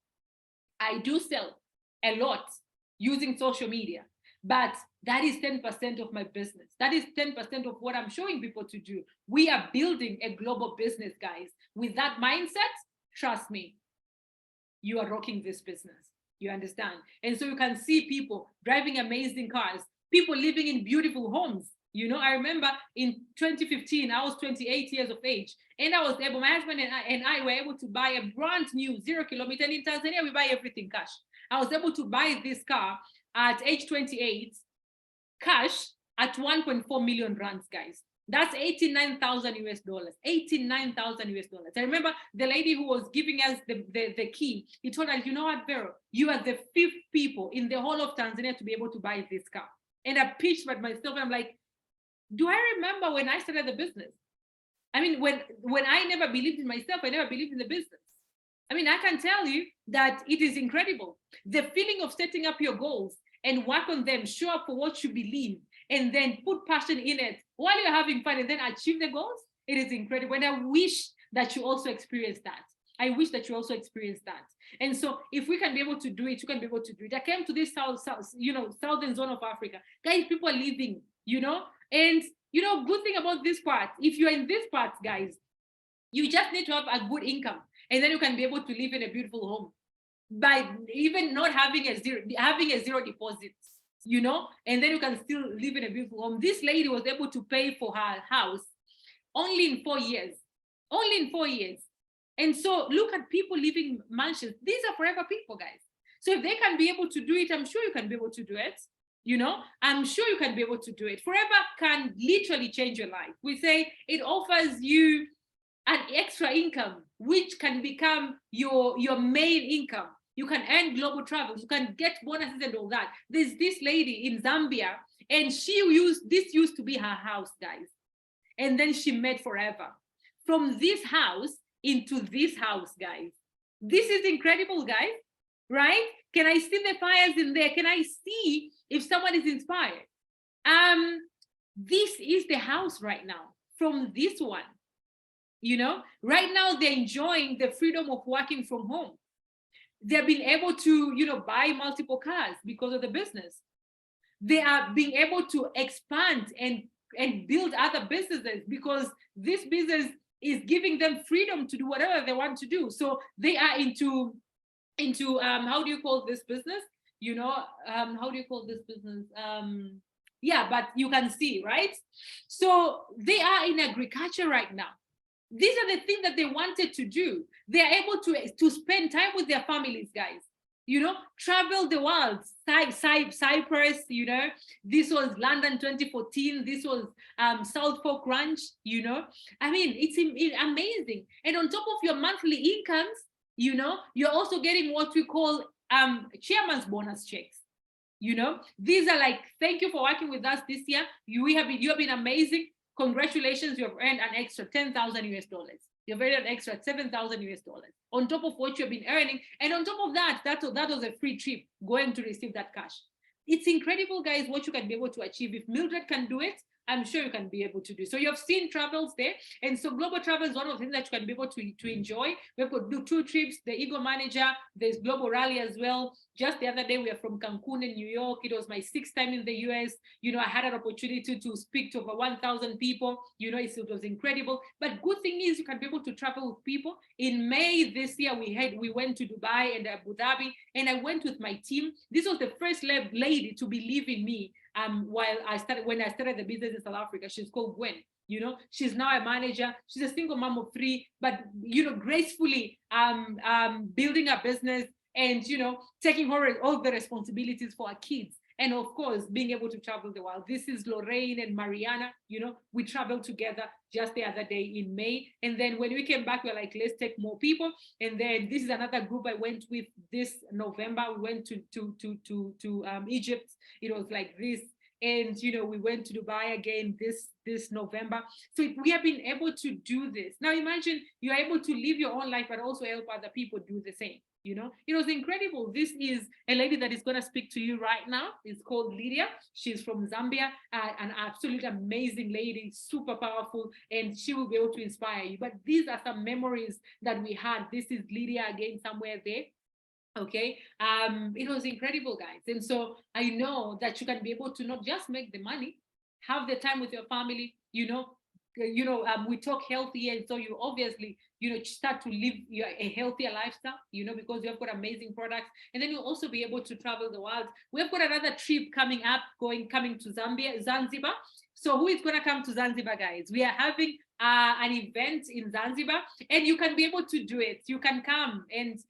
I do sell a lot using social media, but that is 10% of my business. That is 10% of what I'm showing people to do. We are building a global business, guys. With that mindset, trust me, you are rocking this business. You understand? And so you can see people driving amazing cars, people living in beautiful homes. You know, I remember in 2015, I was 28 years of age, and I was able, my husband and I were able to buy a brand new 0 kilometer. And in Tanzania, we buy everything cash. I was able to buy this car at age 28, cash at 1.4 million rands, guys. That's 89,000 US dollars, 89,000 US dollars. I remember the lady who was giving us the key, he told us, you know what, Vero, you are the 5th people in the whole of Tanzania to be able to buy this car. And I pitched at myself, and I'm like, do I remember when I started the business? I mean, when I never believed in myself, I never believed in the business. I mean, I can tell you that it is incredible. The feeling of setting up your goals and work on them, show up for what you believe, and then put passion in it while you're having fun and then achieve the goals, it is incredible. And I wish that you also experience that. I wish that you also experience that. And so if we can be able to do it, you can be able to do it. I came to this southern zone of Africa. Guys, people are living, you know, and you know, good thing about this part, if you're in this part, guys, you just need to have a good income, and then you can be able to live in a beautiful home by even not having a zero deposit, you know, and then you can still live in a beautiful home. This lady was able to pay for her house only in 4 years, only in 4 years. And so look at people living mansions. These are forever people, guys. So if they can be able to do it, I'm sure you can be able to do it. You know, I'm sure you can be able to do it. Forever can literally change your life. We say it offers you an extra income, which can become your main income. You can earn global travel, you can get bonuses and all that. There's this lady in Zambia, and this used to be her house, guys. And then she made forever. From this house into this house, guys. This is incredible, guys, right? Can I see the fires in there? Can I see if someone is inspired? This is the house right now from this one. You know, right now they're enjoying the freedom of working from home. They're being able to, you know, buy multiple cars because of the business. They are being able to expand and build other businesses because this business is giving them freedom to do whatever they want to do. So they are into how do you call this business? You know, how do you call this business? Yeah, but you can see, right? So they are in agriculture right now. These are the things that they wanted to do. They are able to spend time with their families, guys. You know, travel the world. Cyprus, you know, this was London 2014. This was South Fork Ranch, you know. I mean, it's amazing. And on top of your monthly incomes, you know, you're also getting what we call chairman's bonus checks. You know, these are like, thank you for working with us this year. You have been amazing. Congratulations, you have earned an extra 10,000 US dollars. You've earned an extra 7,000 US dollars on top of what you've been earning. And on top of that, that was a free trip going to receive that cash. It's incredible, guys, what you can be able to achieve. If Mildred can do it, I'm sure you can be able to do. So you've seen travels there. And so global travel is one of the things that you can be able to enjoy. We could do 2 trips, the Eagle Manager, there's Global Rally as well. Just the other day, we are from Cancun in New York. It was my 6th time in the US. You know, I had an opportunity to speak to over 1,000 people. You know, it was incredible. But good thing is you can be able to travel with people. In May this year, we went to Dubai and Abu Dhabi, and I went with my team. This was the first lady to believe in me when I started the business in South Africa. She's called Gwen. You know, she's now a manager. She's a single mom of 3, but you know, gracefully building a business and you know, taking all the responsibilities for our kids. And of course, being able to travel the world. This is Lorraine and Mariana. You know, we traveled together just the other day in May. And then when we came back, we were like, let's take more people. And then this is another group I went with this November. We went to Egypt. It was like this. And you know, we went to Dubai again this November. So we have been able to do this. Now imagine you're able to live your own life, but also help other people do the same. You know, it was incredible. This is a lady that is going to speak to you right now. It's called Lydia. She's from Zambia, an absolute amazing lady, super powerful, and she will be able to inspire you. But these are some memories that we had. This is Lydia again, somewhere there. Okay, it was incredible, guys. And so I know that you can be able to not just make the money, have the time with your family, we talk healthy, and so you obviously, you know, start to live a healthier lifestyle, you know, because you have got amazing products, and then you'll also be able to travel the world. We've got another trip coming up, coming to Zanzibar. So who is going to come to Zanzibar, guys? We are having an event in Zanzibar, and you can be able to do it. You can come, and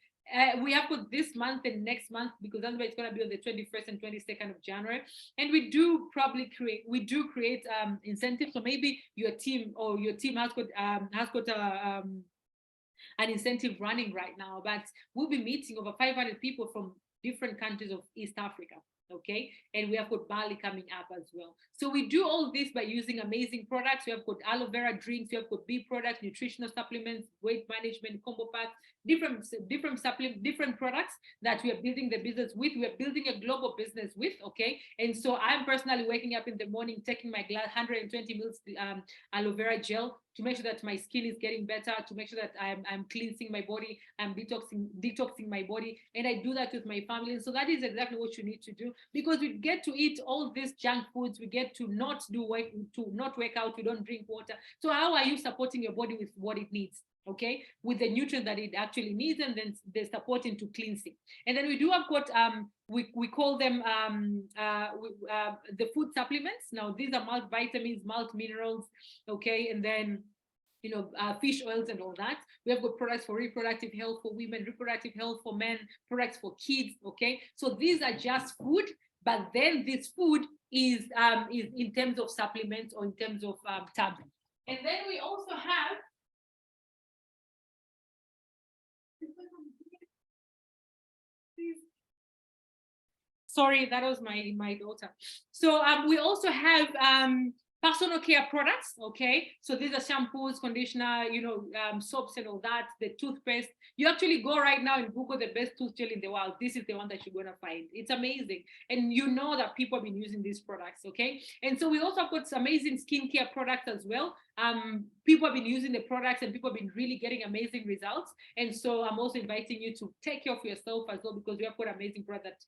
we have put this month and next month, because Zanzibar is going to be on the 21st and 22nd of January. And we do create incentives. So maybe your team has got an incentive running right now, but we'll be meeting over 500 people from different countries of East Africa. Okay, and we have got Bali coming up as well. So we do all this by using amazing products. We have got aloe vera drinks, we have got bee products, nutritional supplements, weight management, combo packs, different products that we are building the business with. We are building a global business with. Okay, and so I'm personally waking up in the morning, taking my 120 mils aloe vera gel to make sure that my skin is getting better, to make sure that I'm cleansing my body, I'm detoxing my body, and I do that with my family. And so that is exactly what you need to do, because we get to eat all these junk foods, we get to not work out, we don't drink water. So how are you supporting your body with what it needs? Okay, with the nutrients that it actually needs, and then the support into cleansing. And then we do have got we call them the food supplements. Now these are multivitamins, multi-minerals, okay, and then you know, fish oils and all that. We have got products for reproductive health for women, reproductive health for men, products for kids. Okay, so these are just food, but then this food is in terms of supplements or in terms of tablets. And then we also have sorry, that was my daughter. So we also have personal care products. Okay, so these are shampoos, conditioner, you know, soaps and all that, the toothpaste. You actually go right now and Google the best tooth gel in the world. This is the one that you're going to find. It's amazing, and you know that people have been using these products. Okay, and so we also have got some amazing skincare products as well. People have been using the products, and people have been really getting amazing results. And so I'm also inviting you to take care of yourself as well, because we have got amazing products.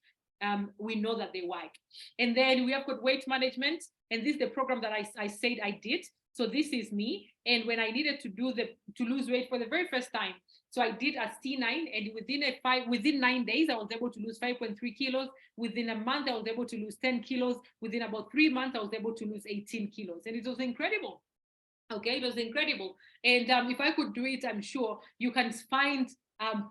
We know that they work. And then we have got weight management, and this is the program that I said I did. So this is me, and when I needed to lose weight for the very first time, so I did a C9, and within 9 days I was able to lose 5.3 kilos. Within a month I was able to lose 10 kilos. Within about 3 months I was able to lose 18 kilos, and it was incredible. Okay, it was incredible. And if I could do it, I'm sure you can find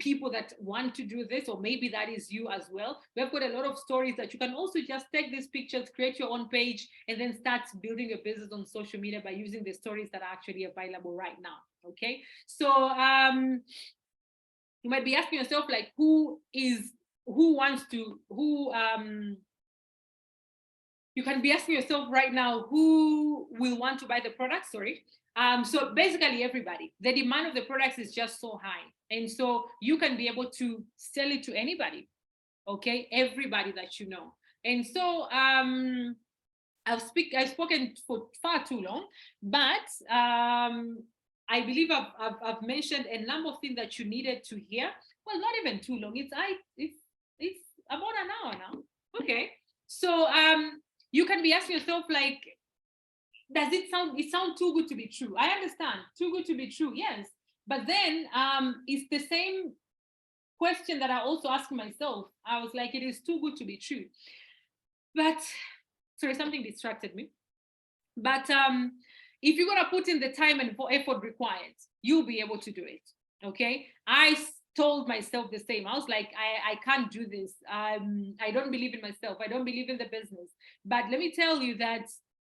people that want to do this, or maybe that is you as well. We've got a lot of stories that you can also just take these pictures, create your own page, and then start building your business on social media by using the stories that are actually available right now. Okay, so you might be asking yourself, like, you can be asking yourself right now, who will want to buy the product? Sorry. So basically everybody. The demand of the products is just so high. And so you can be able to sell it to anybody, okay? Everybody that you know. And so I've spoken for far too long, but I believe I've mentioned a number of things that you needed to hear. Well, not even too long. It's about an hour now. Okay. So you can be asking yourself, like, does it sound too good to be true? I understand. Too good to be true, yes. But then it's the same question that I also asked myself. I was like, it is too good to be true. But sorry, something distracted me. But if you're gonna put in the time and effort required, you'll be able to do it. Okay. I told myself the same. I was like, I can't do this. I don't believe in myself. I don't believe in the business. But let me tell you that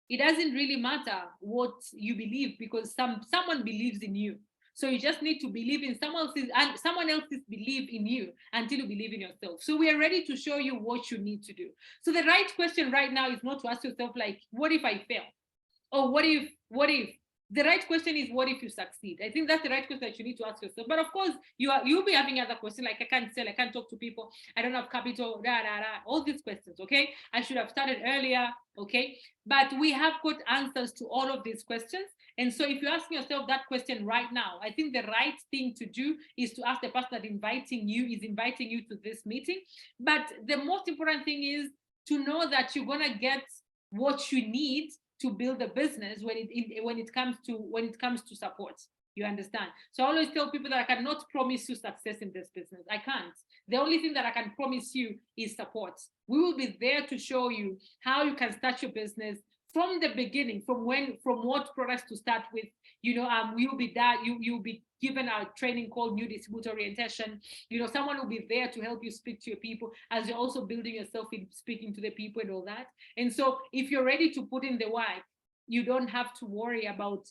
it doesn't really matter what you believe, because someone believes in you. So you just need to believe in someone else's belief in you until you believe in yourself. So we are ready to show you what you need to do. So the right question right now is not to ask yourself, like, what if I fail? Or what if the right question is, what if you succeed? I think that's the right question that you need to ask yourself. But of course, you'll be having other questions, like, I can't sell, I can't talk to people, I don't have capital, all these questions. Okay, I should have started earlier. Okay, but we have got answers to all of these questions. And so if you're asking yourself that question right now, I think the right thing to do is to ask the person that is inviting you to this meeting. But the most important thing is to know that you're gonna get what you need to build a business when it comes to support. You understand? So I always tell people that I cannot promise you success in this business. I can't. The only thing that I can promise you is support. We will be there to show you how you can start your business from the beginning, from what products to start with. You'll be that you'll be given a training called New Distributor Orientation. Someone will be there to help you speak to your people as you're also building yourself in speaking to the people and all that. And so if you're ready to put in the work, you don't have to worry about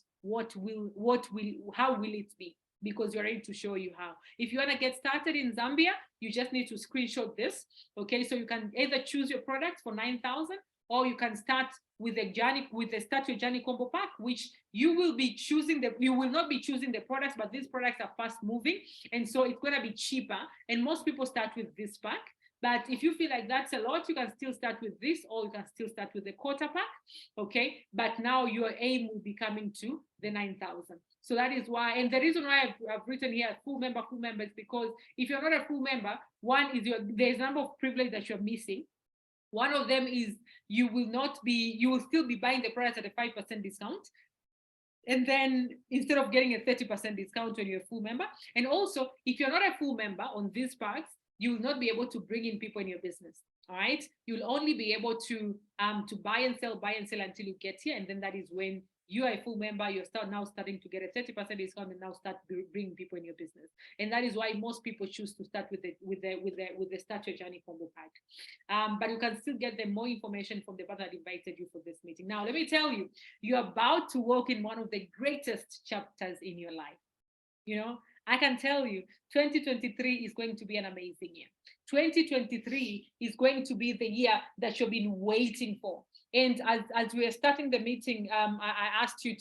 how will it be, because we're ready to show you how. If you want to get started in Zambia, you just need to screenshot this. Okay, so you can either choose your product for 9,000, or you can start with the Start Your Journey combo pack, which you will not be choosing the products, but these products are fast moving, and so it's going to be cheaper. And most people start with this pack. But if you feel like that's a lot, you can still start with this, or you can still start with the quarter pack. Okay, but now your aim will be coming to the 9,000. So that is why, and the reason why I've written here full member is because if you're not a full member, one is there's a number of privileges that you're missing. One of them is you will still be buying the product at a 5% discount. And then instead of getting a 30% discount when you're a full member. And also, if you're not a full member on these packs, you will not be able to bring in people in your business. All right. You'll only be able to buy and sell until you get here. And then that is when you are a full member, you're starting to get a 30% discount and now start bringing people in your business. And that is why most people choose to start with the Start Your Journey combo pack. But you can still get them more information from the person that invited you for this meeting. Now, let me tell you, you're about to walk in one of the greatest chapters in your life. I can tell you 2023 is going to be an amazing year. 2023 is going to be the year that you've been waiting for. And as we are starting the meeting, I asked you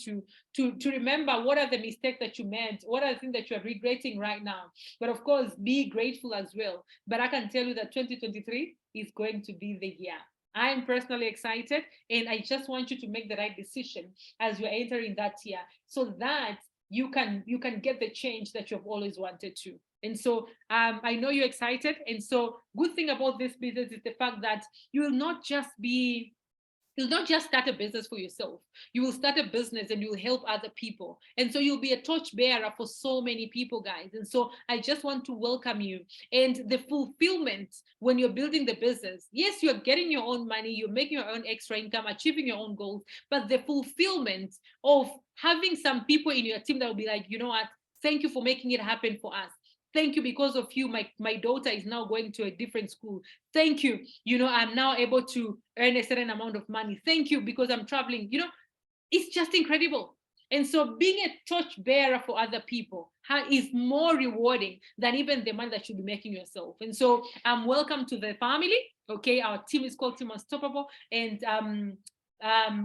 to remember what are the mistakes that you made, what are the things that you're regretting right now. But of course, be grateful as well. But I can tell you that 2023 is going to be the year. I'm personally excited, and I just want you to make the right decision as you're entering that year, so that you can get the change that you've always wanted to. And so I know you're excited. And so good thing about this business is the fact that you'll not just start a business for yourself. You will start a business and you'll help other people. And so you'll be a torchbearer for so many people, guys. And so I just want to welcome you. And the fulfillment when you're building the business, yes, you're getting your own money, you're making your own extra income, achieving your own goals, but the fulfillment of having some people in your team that will be like, you know what, thank you for making it happen for us. Thank you, because of you, my daughter is now going to a different school. Thank you. I'm now able to earn a certain amount of money. Thank you, because I'm traveling. It's just incredible. And so being a torch bearer for other people is more rewarding than even the money that you'll be making yourself. And so welcome to the family. Okay, our team is called Team Unstoppable. And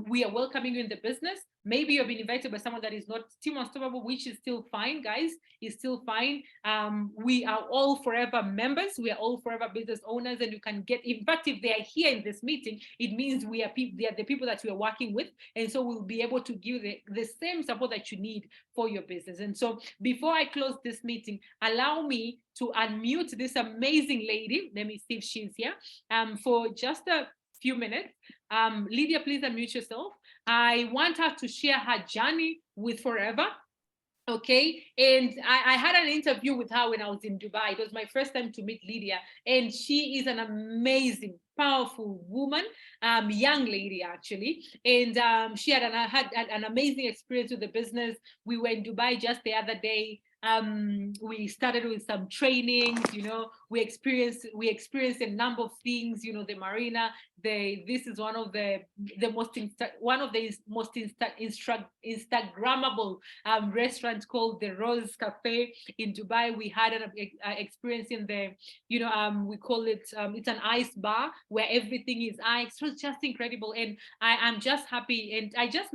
we are welcoming you in the business. Maybe you've been invited by someone that is not Team Unstoppable, which is still fine, guys. It's still fine. We are all forever members. We are all forever business owners, and you can get. In fact, if they are here in this meeting, it means we are people. They are the people that we are working with, and so we'll be able to give the same support that you need for your business. And so, before I close this meeting, allow me to unmute this amazing lady. Let me see if she's here. For just a few minutes. Lydia, please unmute yourself. I want her to share her journey with Forever. Okay, and I had an interview with her when I was in Dubai. It was my first time to meet Lydia, and she is an amazing, powerful woman, young lady actually, and she had an amazing experience with the business. We were in Dubai just the other day. We started with some trainings, we experienced a number of things, the marina. This is one of the most Instagrammable restaurant called the Rose Cafe in Dubai. We had an experience in the, we call it, it's an ice bar where everything is ice. So it's just incredible, and I'm just happy. And I just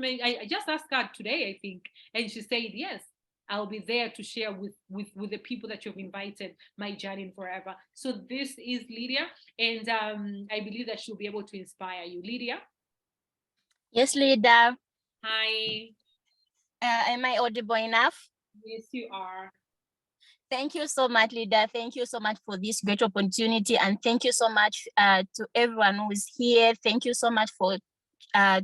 asked her today, I think, and she said yes. I'll be there to share with the people that you've invited my journey in Forever. So this is Lydia, and I believe that she'll be able to inspire you. Lydia? Yes, Lydia. Hi. Am I audible enough? Yes, you are. Thank you so much, Lydia. Thank you so much for this great opportunity, and thank you so much to everyone who is here. Thank you so much for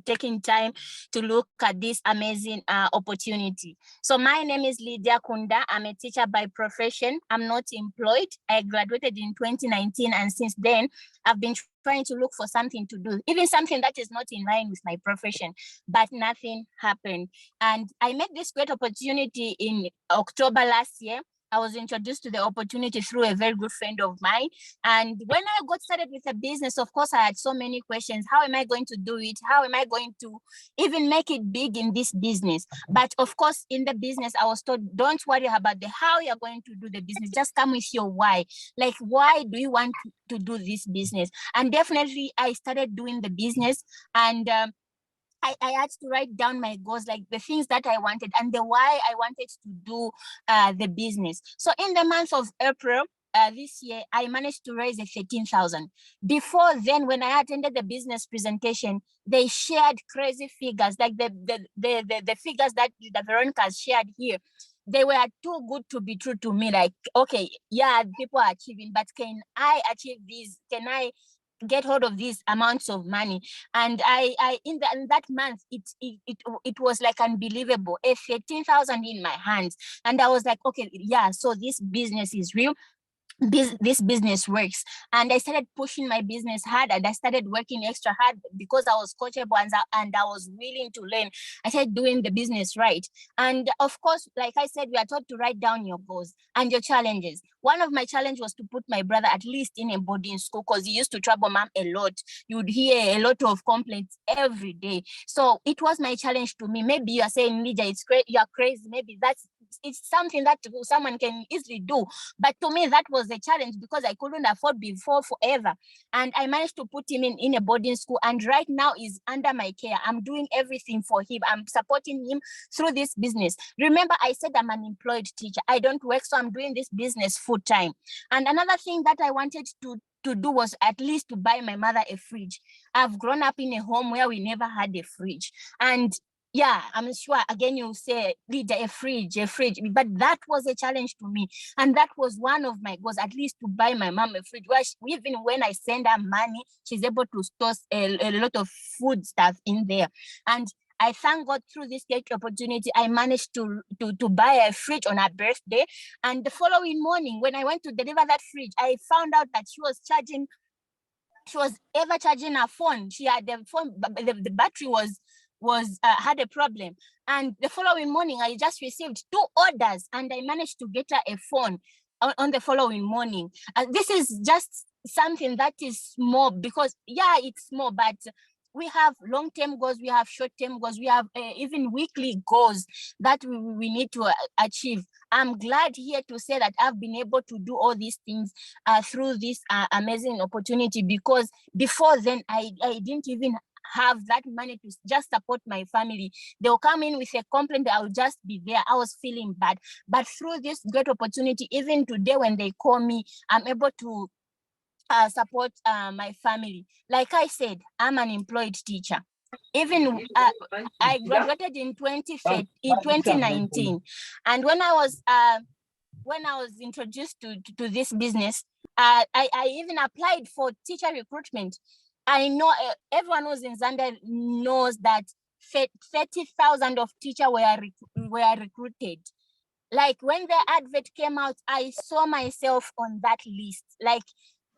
taking time to look at this amazing opportunity. So my name is Lydia Kunda. I'm a teacher by profession. I'm not employed. I graduated in 2019, and since then I've been trying to look for something to do, even something that is not in line with my profession, but nothing happened. And I met this great opportunity in October last year. I was introduced to the opportunity through a very good friend of mine. And when I got started with a business, of course, I had so many questions. How am I going to do it? How am I going to even make it big in this business? But of course, in the business, I was told, don't worry about the how you're going to do the business. Just come with your why. Like, why do you want to do this business? And definitely, I started doing the business, and I had to write down my goals, like the things that I wanted and the why I wanted to do the business. So in the month of April this year, I managed to raise 13,000. Before then, when I attended the business presentation, they shared crazy figures, like the figures that the Veronica shared here. They were too good to be true to me. Like, okay, yeah, people are achieving, but can I achieve this? Can I get hold of these amounts of money? And in that month, it was like unbelievable. 13,000 in my hands, and I was like, okay, yeah, so this business is real. This business works. And I started pushing my business hard, and I started working extra hard because I was coachable and I was willing to learn. I started doing the business right. And of course, like I said, we are taught to write down your goals and your challenges. One of my challenges was to put my brother at least in a boarding school, because he used to trouble mom a lot. You would hear a lot of complaints every day. So it was my challenge to me. Maybe you are saying, Lydia, it's great, you're crazy. Maybe it's something that someone can easily do. But to me, that was a challenge because I couldn't afford before forever. And I managed to put him in a boarding school. And right now is under my care. I'm doing everything for him. I'm supporting him through this business. Remember, I said I'm an employed teacher. I don't work, so I'm doing this business full time. And another thing that I wanted to do was at least to buy my mother a fridge. I've grown up in a home where we never had a fridge. And yeah, I'm sure again you'll say, Lydia, a fridge, but that was a challenge to me. And that was one of my goals, at least to buy my mom a fridge, where even when I send her money, she's able to store a lot of food stuff in there. And I thank God through this great opportunity, I managed to buy a fridge on her birthday. And the following morning, when I went to deliver that fridge, I found out that she was ever charging her phone. She had the phone, the battery had a problem. And the following morning, I just received 2 orders, and I managed to get her a phone on the following morning. This is just something that is small, because yeah, it's small, but we have long-term goals, we have short-term goals, we have even weekly goals that we need to achieve. I'm glad here to say that I've been able to do all these things through this amazing opportunity, because before then I didn't even have that money to just support my family. They'll come in with a complaint, I'll just be there. I was feeling bad. But through this great opportunity, even today when they call me, I'm able to support my family. Like I said, I'm an employed teacher. Even I graduated in 2019, and when I was introduced to this business, I even applied for teacher recruitment. I know everyone who's in Zambia knows that 30,000 of teachers were recruited. Like when the advert came out, I saw myself on that list. Like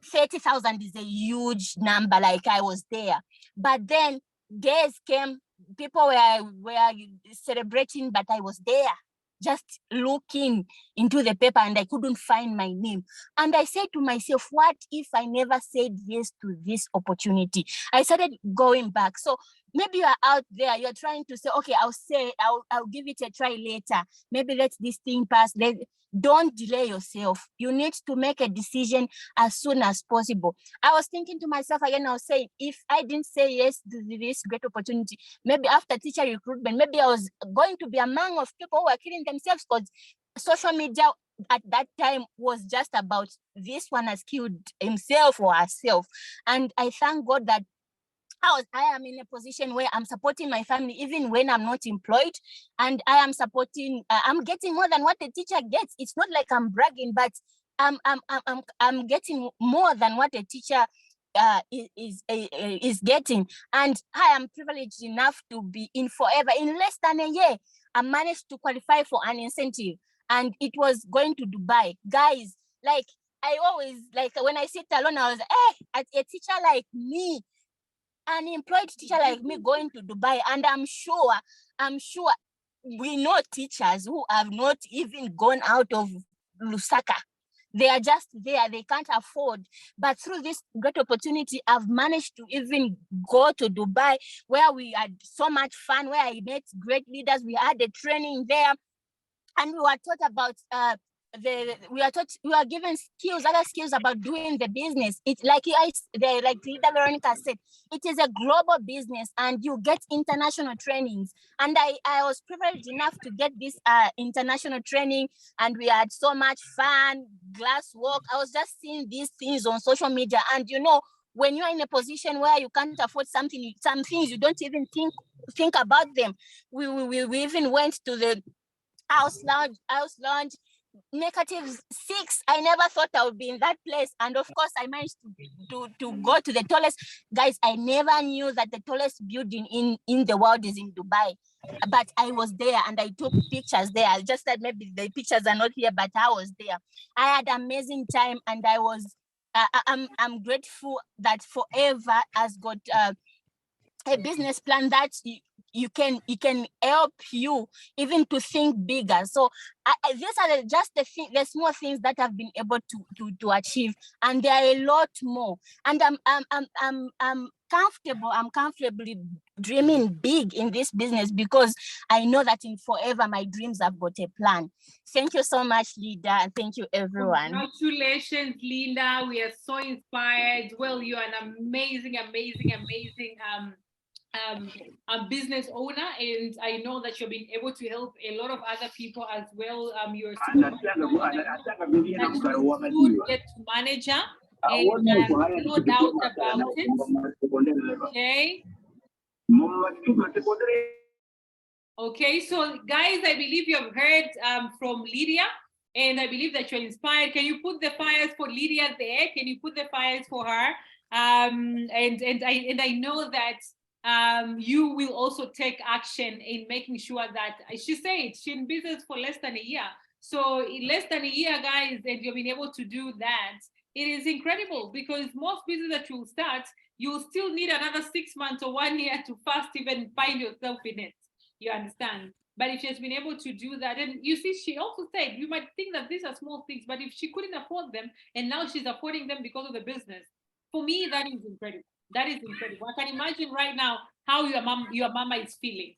30,000 is a huge number. Like I was there, but then days came, people were celebrating, but I was there just looking into the paper and I couldn't find my name. And I said to myself, what if I never said yes to this opportunity? I started going back. So maybe you are out there, you're trying to say, okay, I'll give it a try later. Maybe let this thing pass. Don't delay yourself. You need to make a decision as soon as possible. I was thinking to myself again, I was saying, if I didn't say yes to this great opportunity, maybe after teacher recruitment, maybe I was going to be among of people who are killing themselves, because social media at that time was just about this one has killed himself or herself. And I thank God that I am in a position where I'm supporting my family even when I'm not employed, and I am supporting. I'm getting more than what a teacher gets. It's not like I'm bragging, but I'm getting more than what a teacher is getting, and I am privileged enough to be in Forever. In less than a year, I managed to qualify for an incentive, and it was going to Dubai, guys. Like I always like when I sit alone, I was a teacher like me. An employed teacher like me going to Dubai, and I'm sure we know teachers who have not even gone out of Lusaka. They are just there, they can't afford. But through this great opportunity, I've managed to even go to Dubai, where we had so much fun, where I met great leaders. We had a training there, and we were taught about we are given other skills about doing the business. It's like like Leader Veronica said, it is a global business, and you get international trainings. And I was privileged enough to get this international training, and we had so much fun, glass work. I was just seeing these things on social media, and when you're in a position where you can't afford some things you don't even think about them. We even went to the house lounge, -6. I never thought I would be in that place. And of course, I managed to go to the tallest. Guys, I never knew that the tallest building in the world is in Dubai. But I was there and I took pictures there. I just said maybe the pictures are not here, but I was there. I had amazing time, and I was I'm grateful that Forever has got a business plan that you can help you even to think bigger. So these are just the small things that I've been able to achieve, and there are a lot more. And I'm comfortably dreaming big in this business, because I know that in Forever my dreams have got a plan. Thank you so much, Linda, and thank you everyone. Congratulations, Linda. We are so inspired. Well, you are an amazing a business owner, and I know that you've been able to help a lot of other people as well. You're a good manager, and no doubt about it. Okay. Okay, so guys, I believe you have heard from Lydia, and I believe that you're inspired. Can you put the fires for Lydia there? Can you put the fires for her? And I know that you will also take action in making sure that, she said she's in business for less than a year. So in less than a year, guys, and you've been able to do that, it is incredible, because most business that you'll start, you'll still need another 6 months or 1 year to first even find yourself in it. You understand? But if she has been able to do that, and you see, she also said, you might think that these are small things, but if she couldn't afford them, and now she's affording them because of the business, for me, that is incredible. That is incredible. I can imagine right now how your mama is feeling,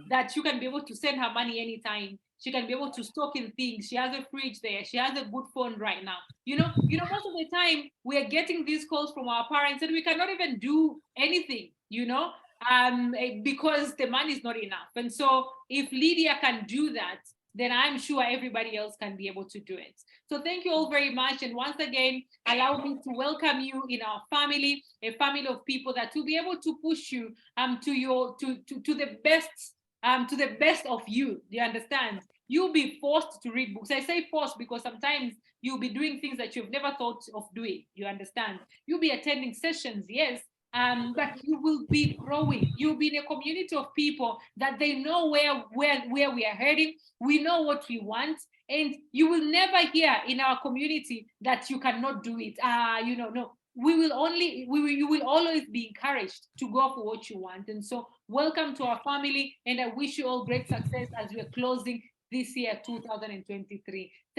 that you can be able to send her money anytime. She can be able to stock in things. She has a fridge there. She has a good phone right now. Most of the time we are getting these calls from our parents and we cannot even do anything. because the money is not enough. And so if Lydia can do that, then I'm sure everybody else can be able to do it. So thank you all very much. And once again, allow me to welcome you in our family, a family of people that will be able to push you to the best of you. Do you understand? You'll be forced to read books. I say forced because sometimes you'll be doing things that you've never thought of doing. You understand? You'll be attending sessions, yes, but you will be growing. You'll be in a community of people that they know where we are heading. We know what we want, and you will never hear in our community that you cannot do it. No. You will always be encouraged to go for what you want. And so welcome to our family, and I wish you all great success as we're closing this year 2023.